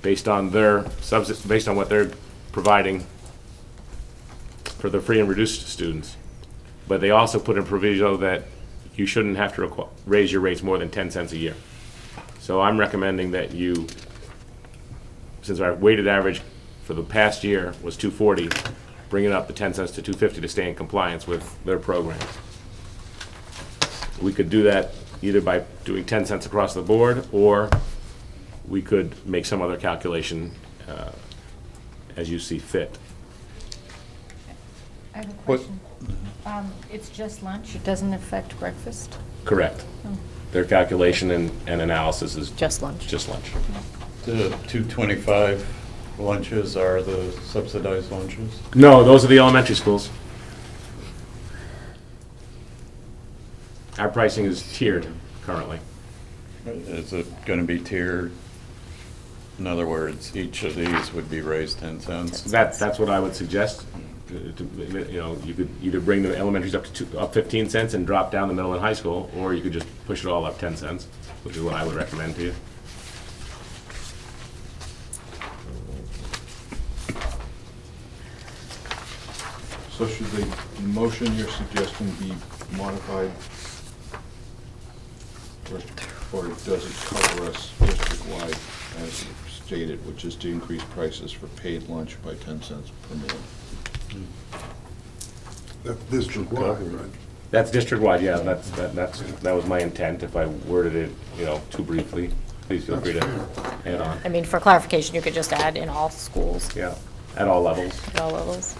based on what they're providing for the free and reduced students. But they also put in proviso that you shouldn't have to raise your rates more than 10 cents a year. So I'm recommending that you, since our weighted average for the past year was $2.40, bring it up to 10 cents to $2.50 to stay in compliance with their program. We could do that either by doing 10 cents across the board, or we could make some other calculation as you see fit. I have a question. It's just lunch, it doesn't affect breakfast? Correct. Their calculation and analysis is Just lunch. just lunch. The 225 lunches are the subsidized lunches? No, those are the elementary schools. Our pricing is tiered currently. Is it going to be tiered? In other words, each of these would be raised 10 cents? That's what I would suggest. You could either bring the elementaries up 15 cents and drop down the middle and high school, or you could just push it all up 10 cents, which is what I would recommend to you. So should the motion you're suggesting be modified? Or does it cover us district-wide as stated, which is to increase prices for paid lunch by 10 cents per meal? That's district-wide, right? That's district-wide, yeah, that was my intent. If I worded it, too briefly, please feel free to add on. I mean, for clarification, you could just add in all schools, Yeah, at all levels. at all levels.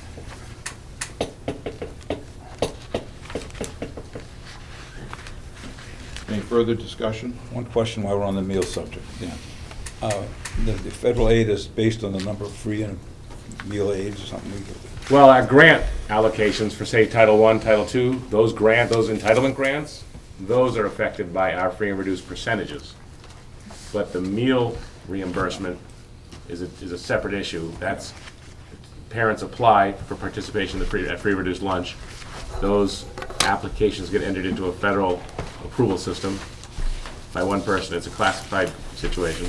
Any further discussion? One question while we're on the meal subject. Yeah. The federal aid is based on the number of free and meal aids or something? Well, our grant allocations for, say, Title I, Title II, those entitlement grants, those are affected by our free and reduced percentages. But the meal reimbursement is a separate issue. That's, parents apply for participation at free and reduced lunch. Those applications get entered into a federal approval system by one person. It's a classified situation.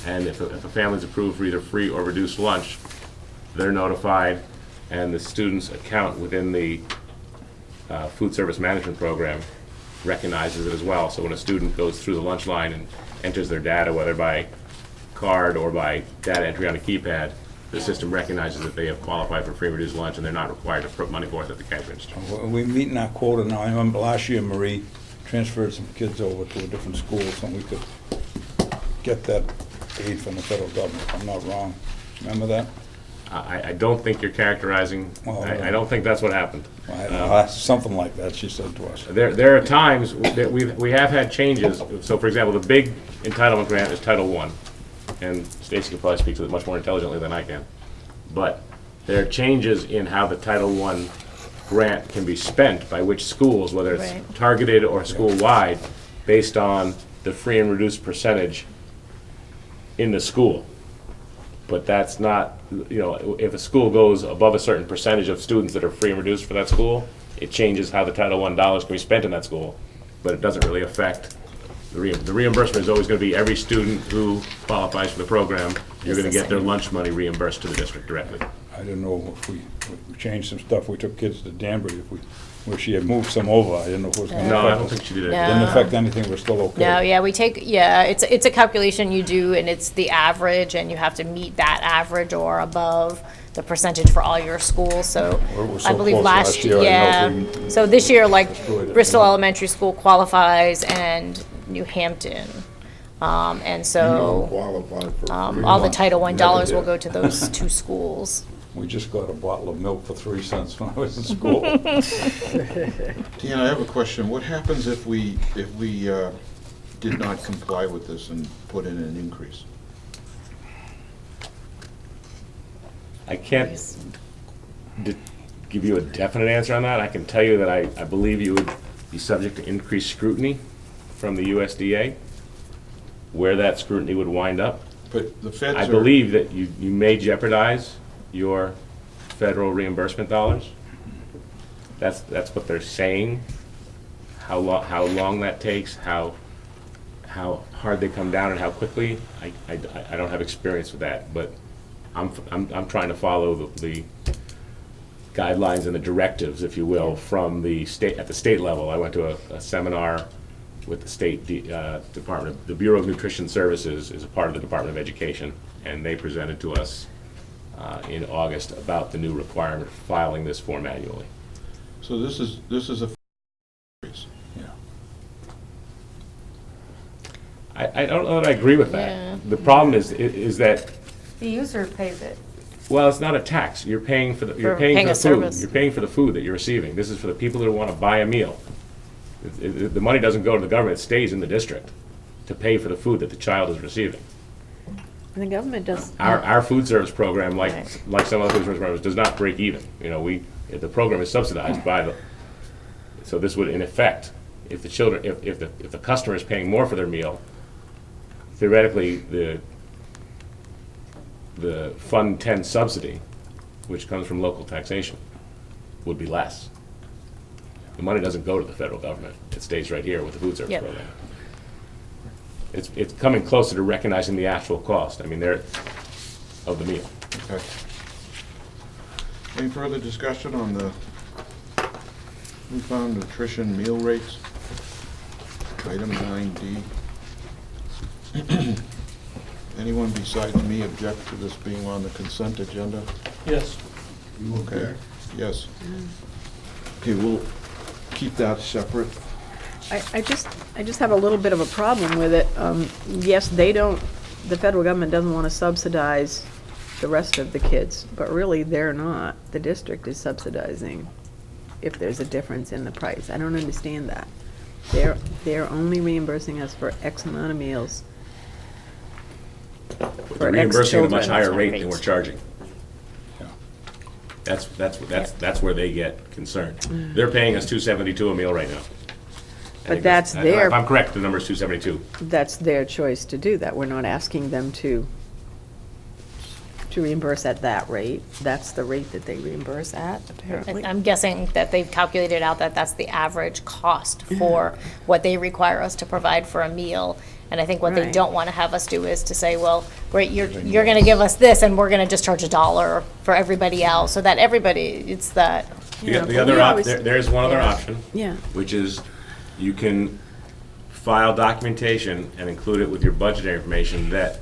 And if a family's approved for either free or reduced lunch, they're notified, and the student's account within the food service management program recognizes it as well. So when a student goes through the lunch line and enters their data, whether by card or by data entry on a keypad, the system recognizes that they have qualified for free and reduced lunch, and they're not required to put money forth at the cash register. We're meeting our quota now. I remember last year Marie transferred some kids over to a different school, so we could get that aid from the federal government, if I'm not wrong. Remember that? I don't think you're characterizing, Well, I don't think that's what happened. Something like that, she said to us. There are times that we have had changes. So for example, the big entitlement grant is Title I. And Stacy can probably speak to it much more intelligently than I can. But there are changes in how the Title I grant can be spent by which schools, whether it's Right. targeted or school-wide, based on the free and reduced percentage in the school. But that's not, if a school goes above a certain percentage of students that are free and reduced for that school, it changes how the Title I dollars can be spent in that school. But it doesn't really affect, the reimbursement is always going to be every student who qualifies for the program, you're going to get their lunch money reimbursed to the district directly. I didn't know if we changed some stuff, we took kids to Danbury, where she had moved some over, I didn't know if it was gonna No, affect I don't us. think she did it. No. Didn't affect anything, we're still okay. No, yeah, it's a calculation you do, and it's the average, and you have to meet that average or above the percentage for all your schools, so We're so I believe close last last year, I yeah. know if we So this year, like, destroyed it. Bristol Elementary School qualifies and New Hampton. And so, all the Title I dollars will go to those two schools. We just got a bottle of milk for 3 cents when I was in school. Dan, I have a question. What happens if we did not comply with this and put in an increase? I can't give you a definite answer on that. I can tell you that I believe you would be subject to increased scrutiny from the USDA. Where that scrutiny would wind up, But the feds I are... believe that you may jeopardize your federal reimbursement dollars. That's what they're saying. How long that takes, how hard they come down, and how quickly, I don't have experience with that, but I'm trying to follow the guidelines and the directives, if you will, from the state, at the state level. I went to a seminar with the state department. The Bureau of Nutrition Services is a part of the Department of Education, and they presented to us in August about the new requirement for filing this form annually. So this is a increase. I don't know that I agree with that. Yeah. The problem is that, The user pays it. well, it's not a tax. You're paying for the For paying food. a service. You're paying for the food that you're receiving. This is for the people that want to buy a meal. The money doesn't go to the government, it stays in the district to pay for the food that the child is receiving. And the government does. Our food service program, like Right. some other food service programs, does not break even. The program is subsidized by the, so this would, in effect, if the customer is paying more for their meal, theoretically, the Fund 10 subsidy, which comes from local taxation, would be less. The money doesn't go to the federal government. It stays right here with the food service Yep. program. It's coming closer to recognizing the actual cost, of the meal. Okay. Any further discussion on the newfound nutrition meal rates? Item 9D. Anyone besides me object to this being on the consent agenda? Yes. Okay, yes. Okay, we'll keep that separate. I just have a little bit of a problem with it. Yes, the federal government doesn't want to subsidize the rest of the kids, but really, they're not. The district is subsidizing if there's a difference in the price. I don't understand that. They're only reimbursing us for X amount of meals. They're reimbursing at a much children. higher rate than Right. we're charging. Yeah. That's where they get concerned. They're paying us $2.72 a meal right now. I think that's If their- I'm correct, the number is $2.72. That's their choice to do that. We're not asking them to reimburse at that rate. That's the rate that they reimburse at, apparently. I'm guessing that they've calculated out that that's the average cost for what they require us to provide for a meal. And I think what they Right. don't want to have us do is to say, well, great, you're going to give us this, and we're going to just charge $1 for everybody else, so that everybody, it's that. The Yeah, the but other we op, always- there's one other Yeah. option, Yeah. which is you can file documentation and include it with your budgetary information that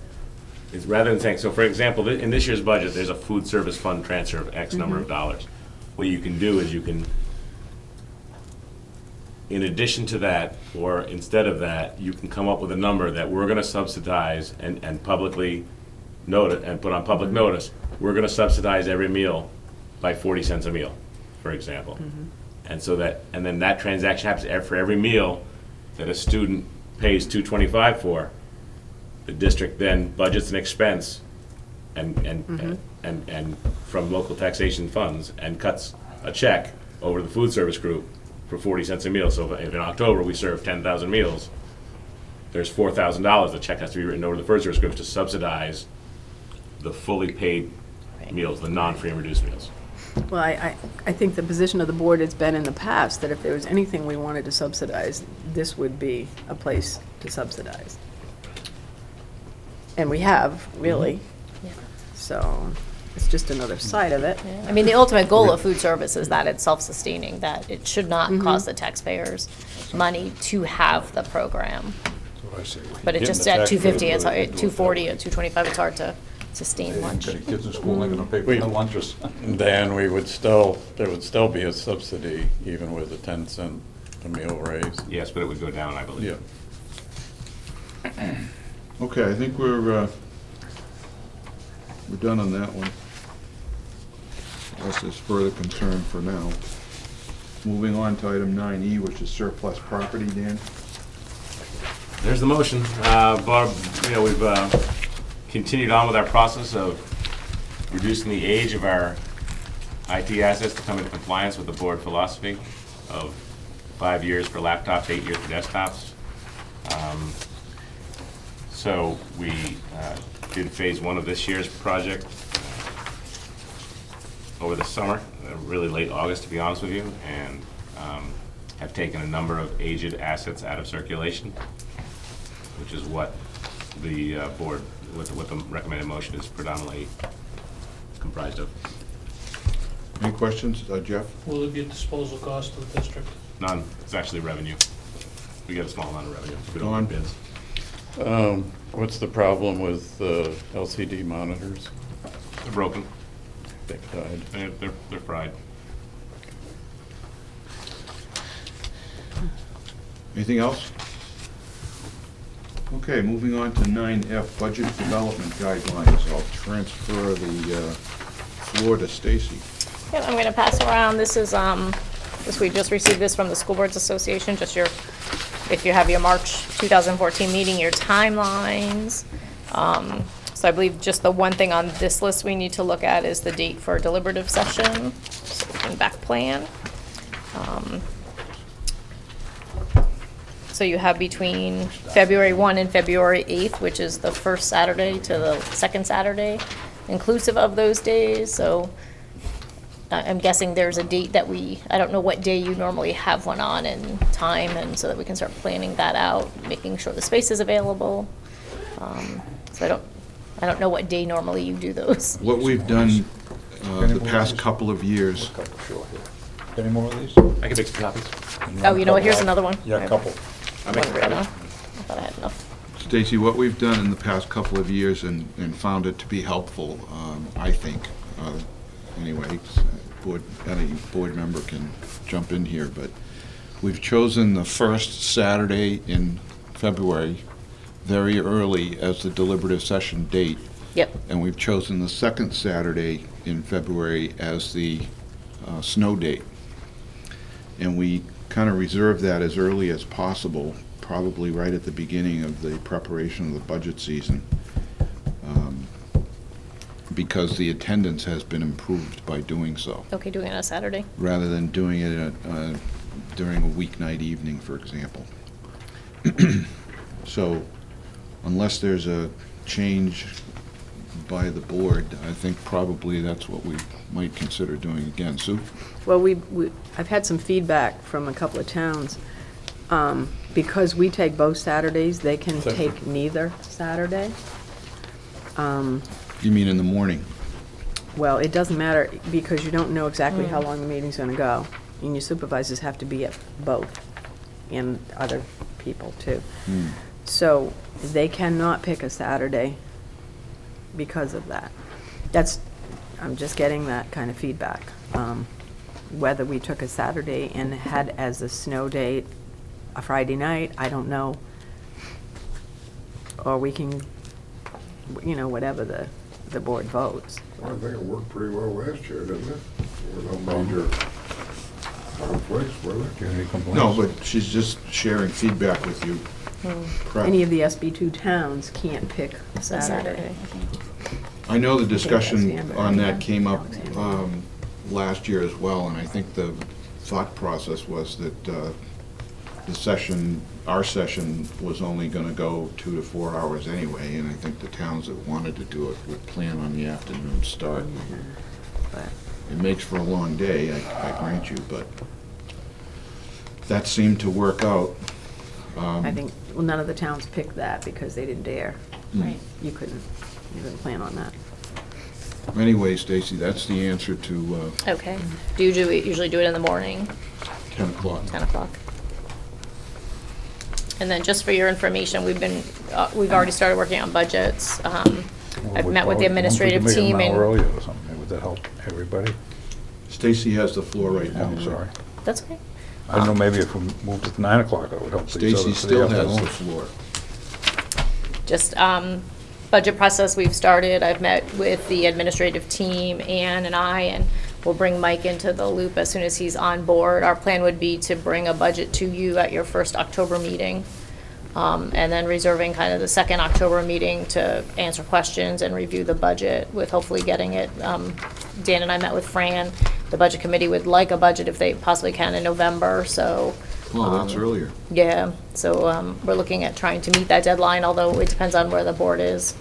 is, rather than saying, so for example, in this year's budget, there's a food service fund transfer of X number of dollars. What you can do is you can in addition to that, or instead of that, you can come up with a number that we're gonna subsidize and publicly note it, and put on public notice, we're gonna subsidize every meal by 40 cents a meal, for example. And so that, and then that transaction happens for every meal that a student pays $2.25 for, the district then budgets an expense and from local taxation funds and cuts a check over the food service group for 40 cents a meal. So if in October we serve 10,000 meals, there's $4,000, the check has to be written over the food service group to subsidize the fully paid meals, the non-free and reduced meals. Well, I think the position of the board has been in the past that if there was anything we wanted to subsidize, this would be a place to subsidize. And we have, really. So it's just another side of it. I mean, the ultimate goal of food service is that it's self-sustaining, that it should not cost the taxpayers money to have the program. That's what I say. But it Getting just the at tax 250, rate it's where they hard, do it 240, that at 225, it's hard to sustain lunch. Got kids in school, they're gonna pay for We- their lunches. Then there would still be a subsidy even with a 10-cent a meal raise. Yes, but it would go down, I believe. Yeah. Okay, I think we're done on that one. Unless there's further concern for now. Moving on to item 9E, which is surplus property, Dan. There's the motion. Barb, we've continued on with our process of reducing the age of our IT assets to come into compliance with the board philosophy of 5 years for laptops, 8 years for desktops. So we did phase 1 of this year's project over the summer, really late August, to be honest with you, and have taken a number of aged assets out of circulation, which is what the board, what the recommended motion is predominantly comprised of. Any questions, Jeff? Will it be a disposal cost to the district? None, it's actually revenue. We get a small amount of revenue. We Dawn? don't get bids. What's the problem with LCD monitors? They're broken. They've died. They're fried. Anything else? Okay, moving on to 9F, budget development guidelines. I'll transfer the floor to Stacy. Yeah, I'm gonna pass around, this is, we just received this from the School Boards Association, just if you have your March 2014 meeting, your timelines. So I believe just the one thing on this list we need to look at is the date for a deliberative session, so we can back plan. So you have between February 1 and February 8th, which is the first Saturday to the second Saturday, inclusive of those days. So I'm guessing there's a date that I don't know what day you normally have one on and time, and so that we can start planning that out, making sure the space is available. So I don't know what day normally you do those. What we've done the past couple of years, Any more of these? I can make some copies. Oh, you know what, here's another one. Yeah, a couple. I'll make One some right now. copies. I thought I had enough. Stacy, what we've done in the past couple of years and found it to be helpful, I think, anyway, any board member can jump in here, but we've chosen the first Saturday in February, very early, as the deliberative session date. Yep. And we've chosen the second Saturday in February as the snow date. And we kind of reserve that as early as possible, probably right at the beginning of the preparation of the budget season, because the attendance has been improved by doing so, Okay, doing it on a Saturday. rather than doing it during a weeknight evening, for example. So unless there's a change by the board, I think probably that's what we might consider doing again. Sue? Well, I've had some feedback from a couple of towns. Because we take both Saturdays, they can take neither Saturday. You mean in the morning? Well, it doesn't matter because you don't know exactly how long the meeting's gonna go. And your supervisors have to be at both, and other people too. So they cannot pick a Saturday because of that. I'm just getting that kind of feedback. Whether we took a Saturday and had as a snow date a Friday night, I don't know. Or we can, whatever the board votes. I think it worked pretty well last year, didn't it? There were no major conflicts, were there? Do you have any complaints? No, but she's just sharing feedback with you. Prep. Any of the SB2 towns can't pick So Saturday. I know the discussion Danbury, on yeah. that came up Alexander. last year as well, and I think the thought process was that our session was only gonna go 2 to 4 hours anyway, and I think the towns that wanted to do it would plan on the afternoon start. But It makes for a long day, I grant you, but that seemed to work out. I think, well, none of the towns picked that because they didn't dare. Right. You couldn't plan on that. Anyway, Stacy, that's the answer to Okay. Do you usually do it in the morning, 10 o'clock. 10 o'clock? And then just for your information, we've already started working on budgets. I've met with the administrative team Maybe an hour and, earlier or something, would that help everybody? Stacy has the floor right Yeah, now. I'm sorry. that's okay. I don't know, maybe if we moved it to 9 o'clock, that would help. each other Stacy for still has the afternoon. floor. Just budget process we've started. I've met with the administrative team, Ann and I, and we'll bring Mike into the loop as soon as he's on board. Our plan would be to bring a budget to you at your first October meeting, and then reserving kind of the second October meeting to answer questions and review the budget with hopefully getting it. Dan and I met with Fran. The budget committee would like a budget if they possibly can in November, so. Oh, that's earlier. Yeah, so we're looking at trying to meet that deadline, although it depends on where the board is.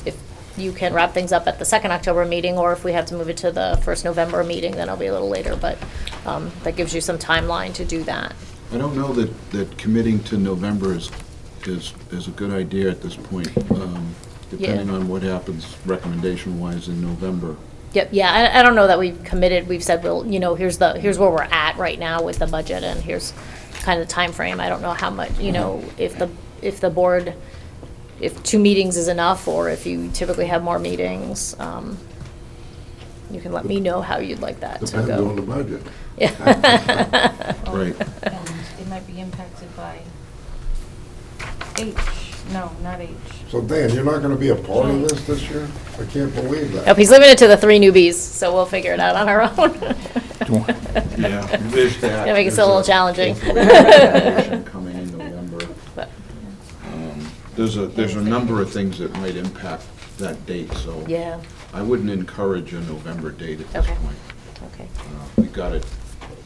If you can wrap things up at the second October meeting, or if we have to move it to the first November meeting, then it'll be a little later, but that gives you some timeline to do that. I don't know that committing to November is a good idea at this point, depending Yeah. on what happens recommendation-wise in November. Yep, yeah, I don't know that we've committed, we've said, well, here's where we're at right now with the budget, and here's kind of the timeframe. I don't know how much, if the board, if 2 meetings is enough, or if you typically have more meetings, you can let me know how you'd like that to Depends go. on the budget. Yeah. Right. And it might be impacted by H, no, not H. So Dan, you're not gonna be a part of this year? I can't believe that. Nope, he's limited to the 3 newbies, so we'll figure it out on our own. Yeah, there's that. Gonna make it a little challenging. Information coming in November. But, There's a number of things that might impact that date, so. yeah, I wouldn't encourage a November date at this Okay. point. okay, We got it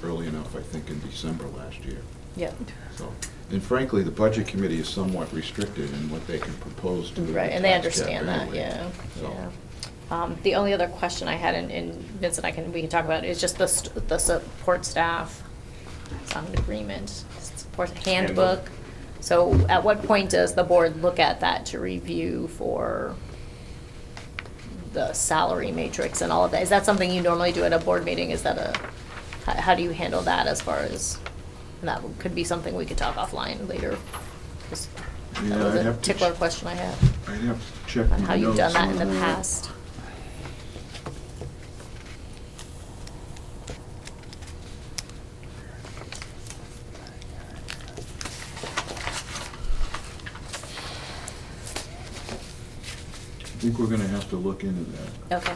early enough, I think, in December last year. yep. So, and frankly, the budget committee is somewhat restricted in what they can propose to the Right, and they tax cap understand that, anyway. yeah, So, yeah. The only other question I had, and Vince and we can talk about, is just the support staff. It's on an agreement, support handbook. So at what point does the board look at that to review for the salary matrix and all of that? Is that something you normally do at a board meeting? Is that how do you handle that as far as, and that could be something we could talk offline later. Just- That Yeah, was I'd a have to particular question I had. I'd have to check my On notes how you've done that in the on past. I think we're gonna have to look into that. Okay.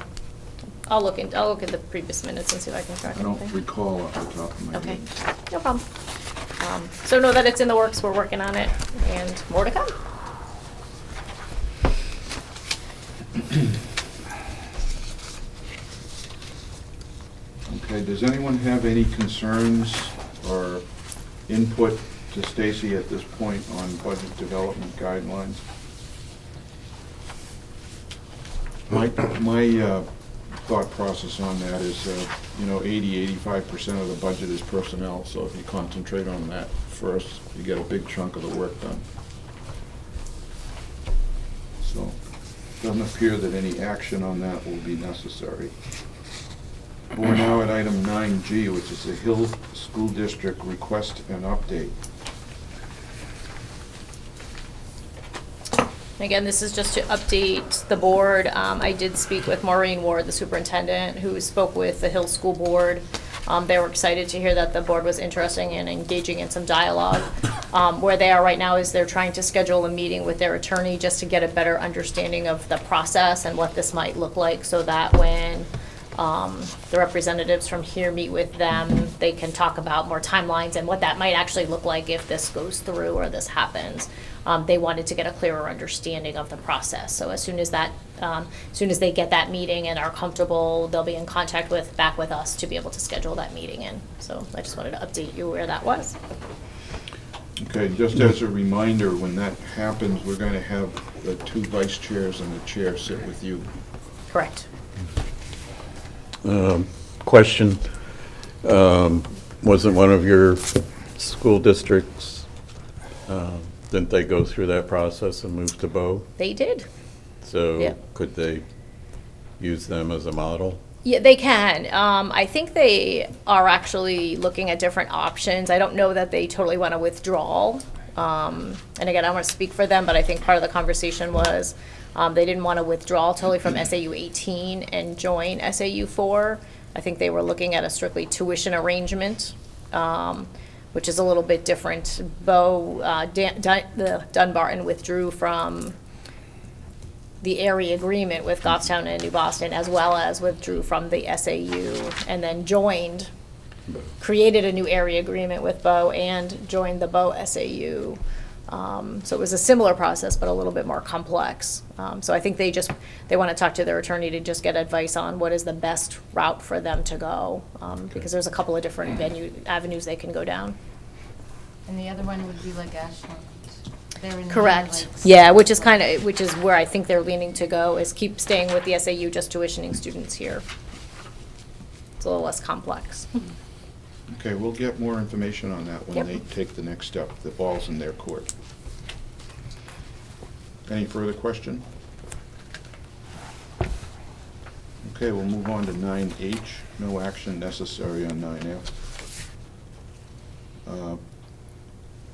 I'll look at the previous minutes and see if I can track I don't anything. recall off the top of my Okay, head. no problem. So know that it's in the works, we're working on it, and more to come. Okay, does anyone have any concerns or input to Stacy at this point on budget development guidelines? My thought process on that is, 80-85% of the budget is personnel, so if you concentrate on that first, you get a big chunk of the work done. So, doesn't appear that any action on that will be necessary. We're now at item 9G, which is the Hill School District request and update. Again, this is just to update the board. I did speak with Maureen Ward, the superintendent, who spoke with the Hill School Board. They were excited to hear that the board was interested in engaging in some dialogue. Where they are right now is they're trying to schedule a meeting with their attorney just to get a better understanding of the process and what this might look like, so that when the representatives from here meet with them, they can talk about more timelines and what that might actually look like if this goes through or this happens. They wanted to get a clearer understanding of the process. So as soon as they get that meeting and are comfortable, they'll be in contact back with us to be able to schedule that meeting in. So I just wanted to update you where that was. Okay, just as a reminder, when that happens, we're going to have the 2 vice chairs and the chair sit with you. Correct. Question, wasn't one of your school districts, didn't they go through that process and move to Bow? They did. So Yeah. could they use them as a model? Yeah, they can. I think they are actually looking at different options. I don't know that they totally want to withdraw. And again, I don't want to speak for them, but I think part of the conversation was they didn't want to withdraw totally from SAU 18 and join SAU 4. I think they were looking at a strictly tuition arrangement, which is a little bit different. Dunbarton withdrew from the area agreement with Goffstown and New Boston, as well as withdrew from the SAU, and then created a new area agreement with Bow and joined the Bow SAU. So it was a similar process, but a little bit more complex. So I think they want to talk to their attorney to just get advice on what is the best route for them to go, because there's a couple of different avenues they can go down. And the other one would be like Ashland. They're in the, Correct. like, Yeah, which is where I think they're leaning to go, is keep staying with the SAU, just tuitioning students here. It's a little less complex. Okay, we'll get more information on that when Yep. they take the next step. The ball's in their court. Any further question? Okay, we'll move on to 9H. No action necessary on 9F.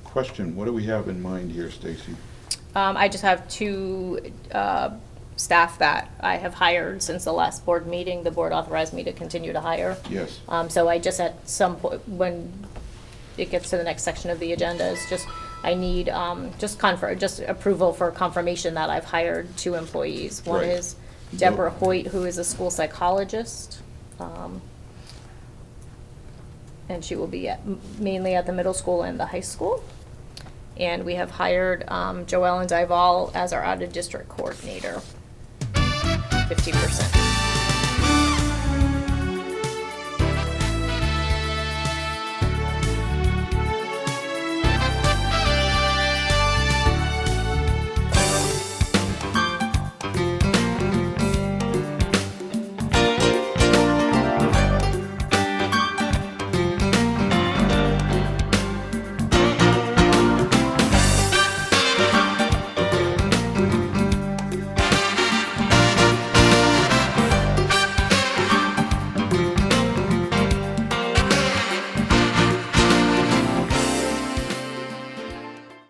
Question, what do we have in mind here, Stacy? I just have 2 staff that I have hired since the last board meeting. The board authorized me to continue to hire. Yes. So I just at some point, when it gets to the next section of the agenda, is just, I need just approval for confirmation that I've hired 2 employees. One Right. is Deborah Hoyt, who is a school psychologist. And she will be mainly at the middle school and the high school. And we have hired Joellen Dival as our out-of-district coordinator, 50%.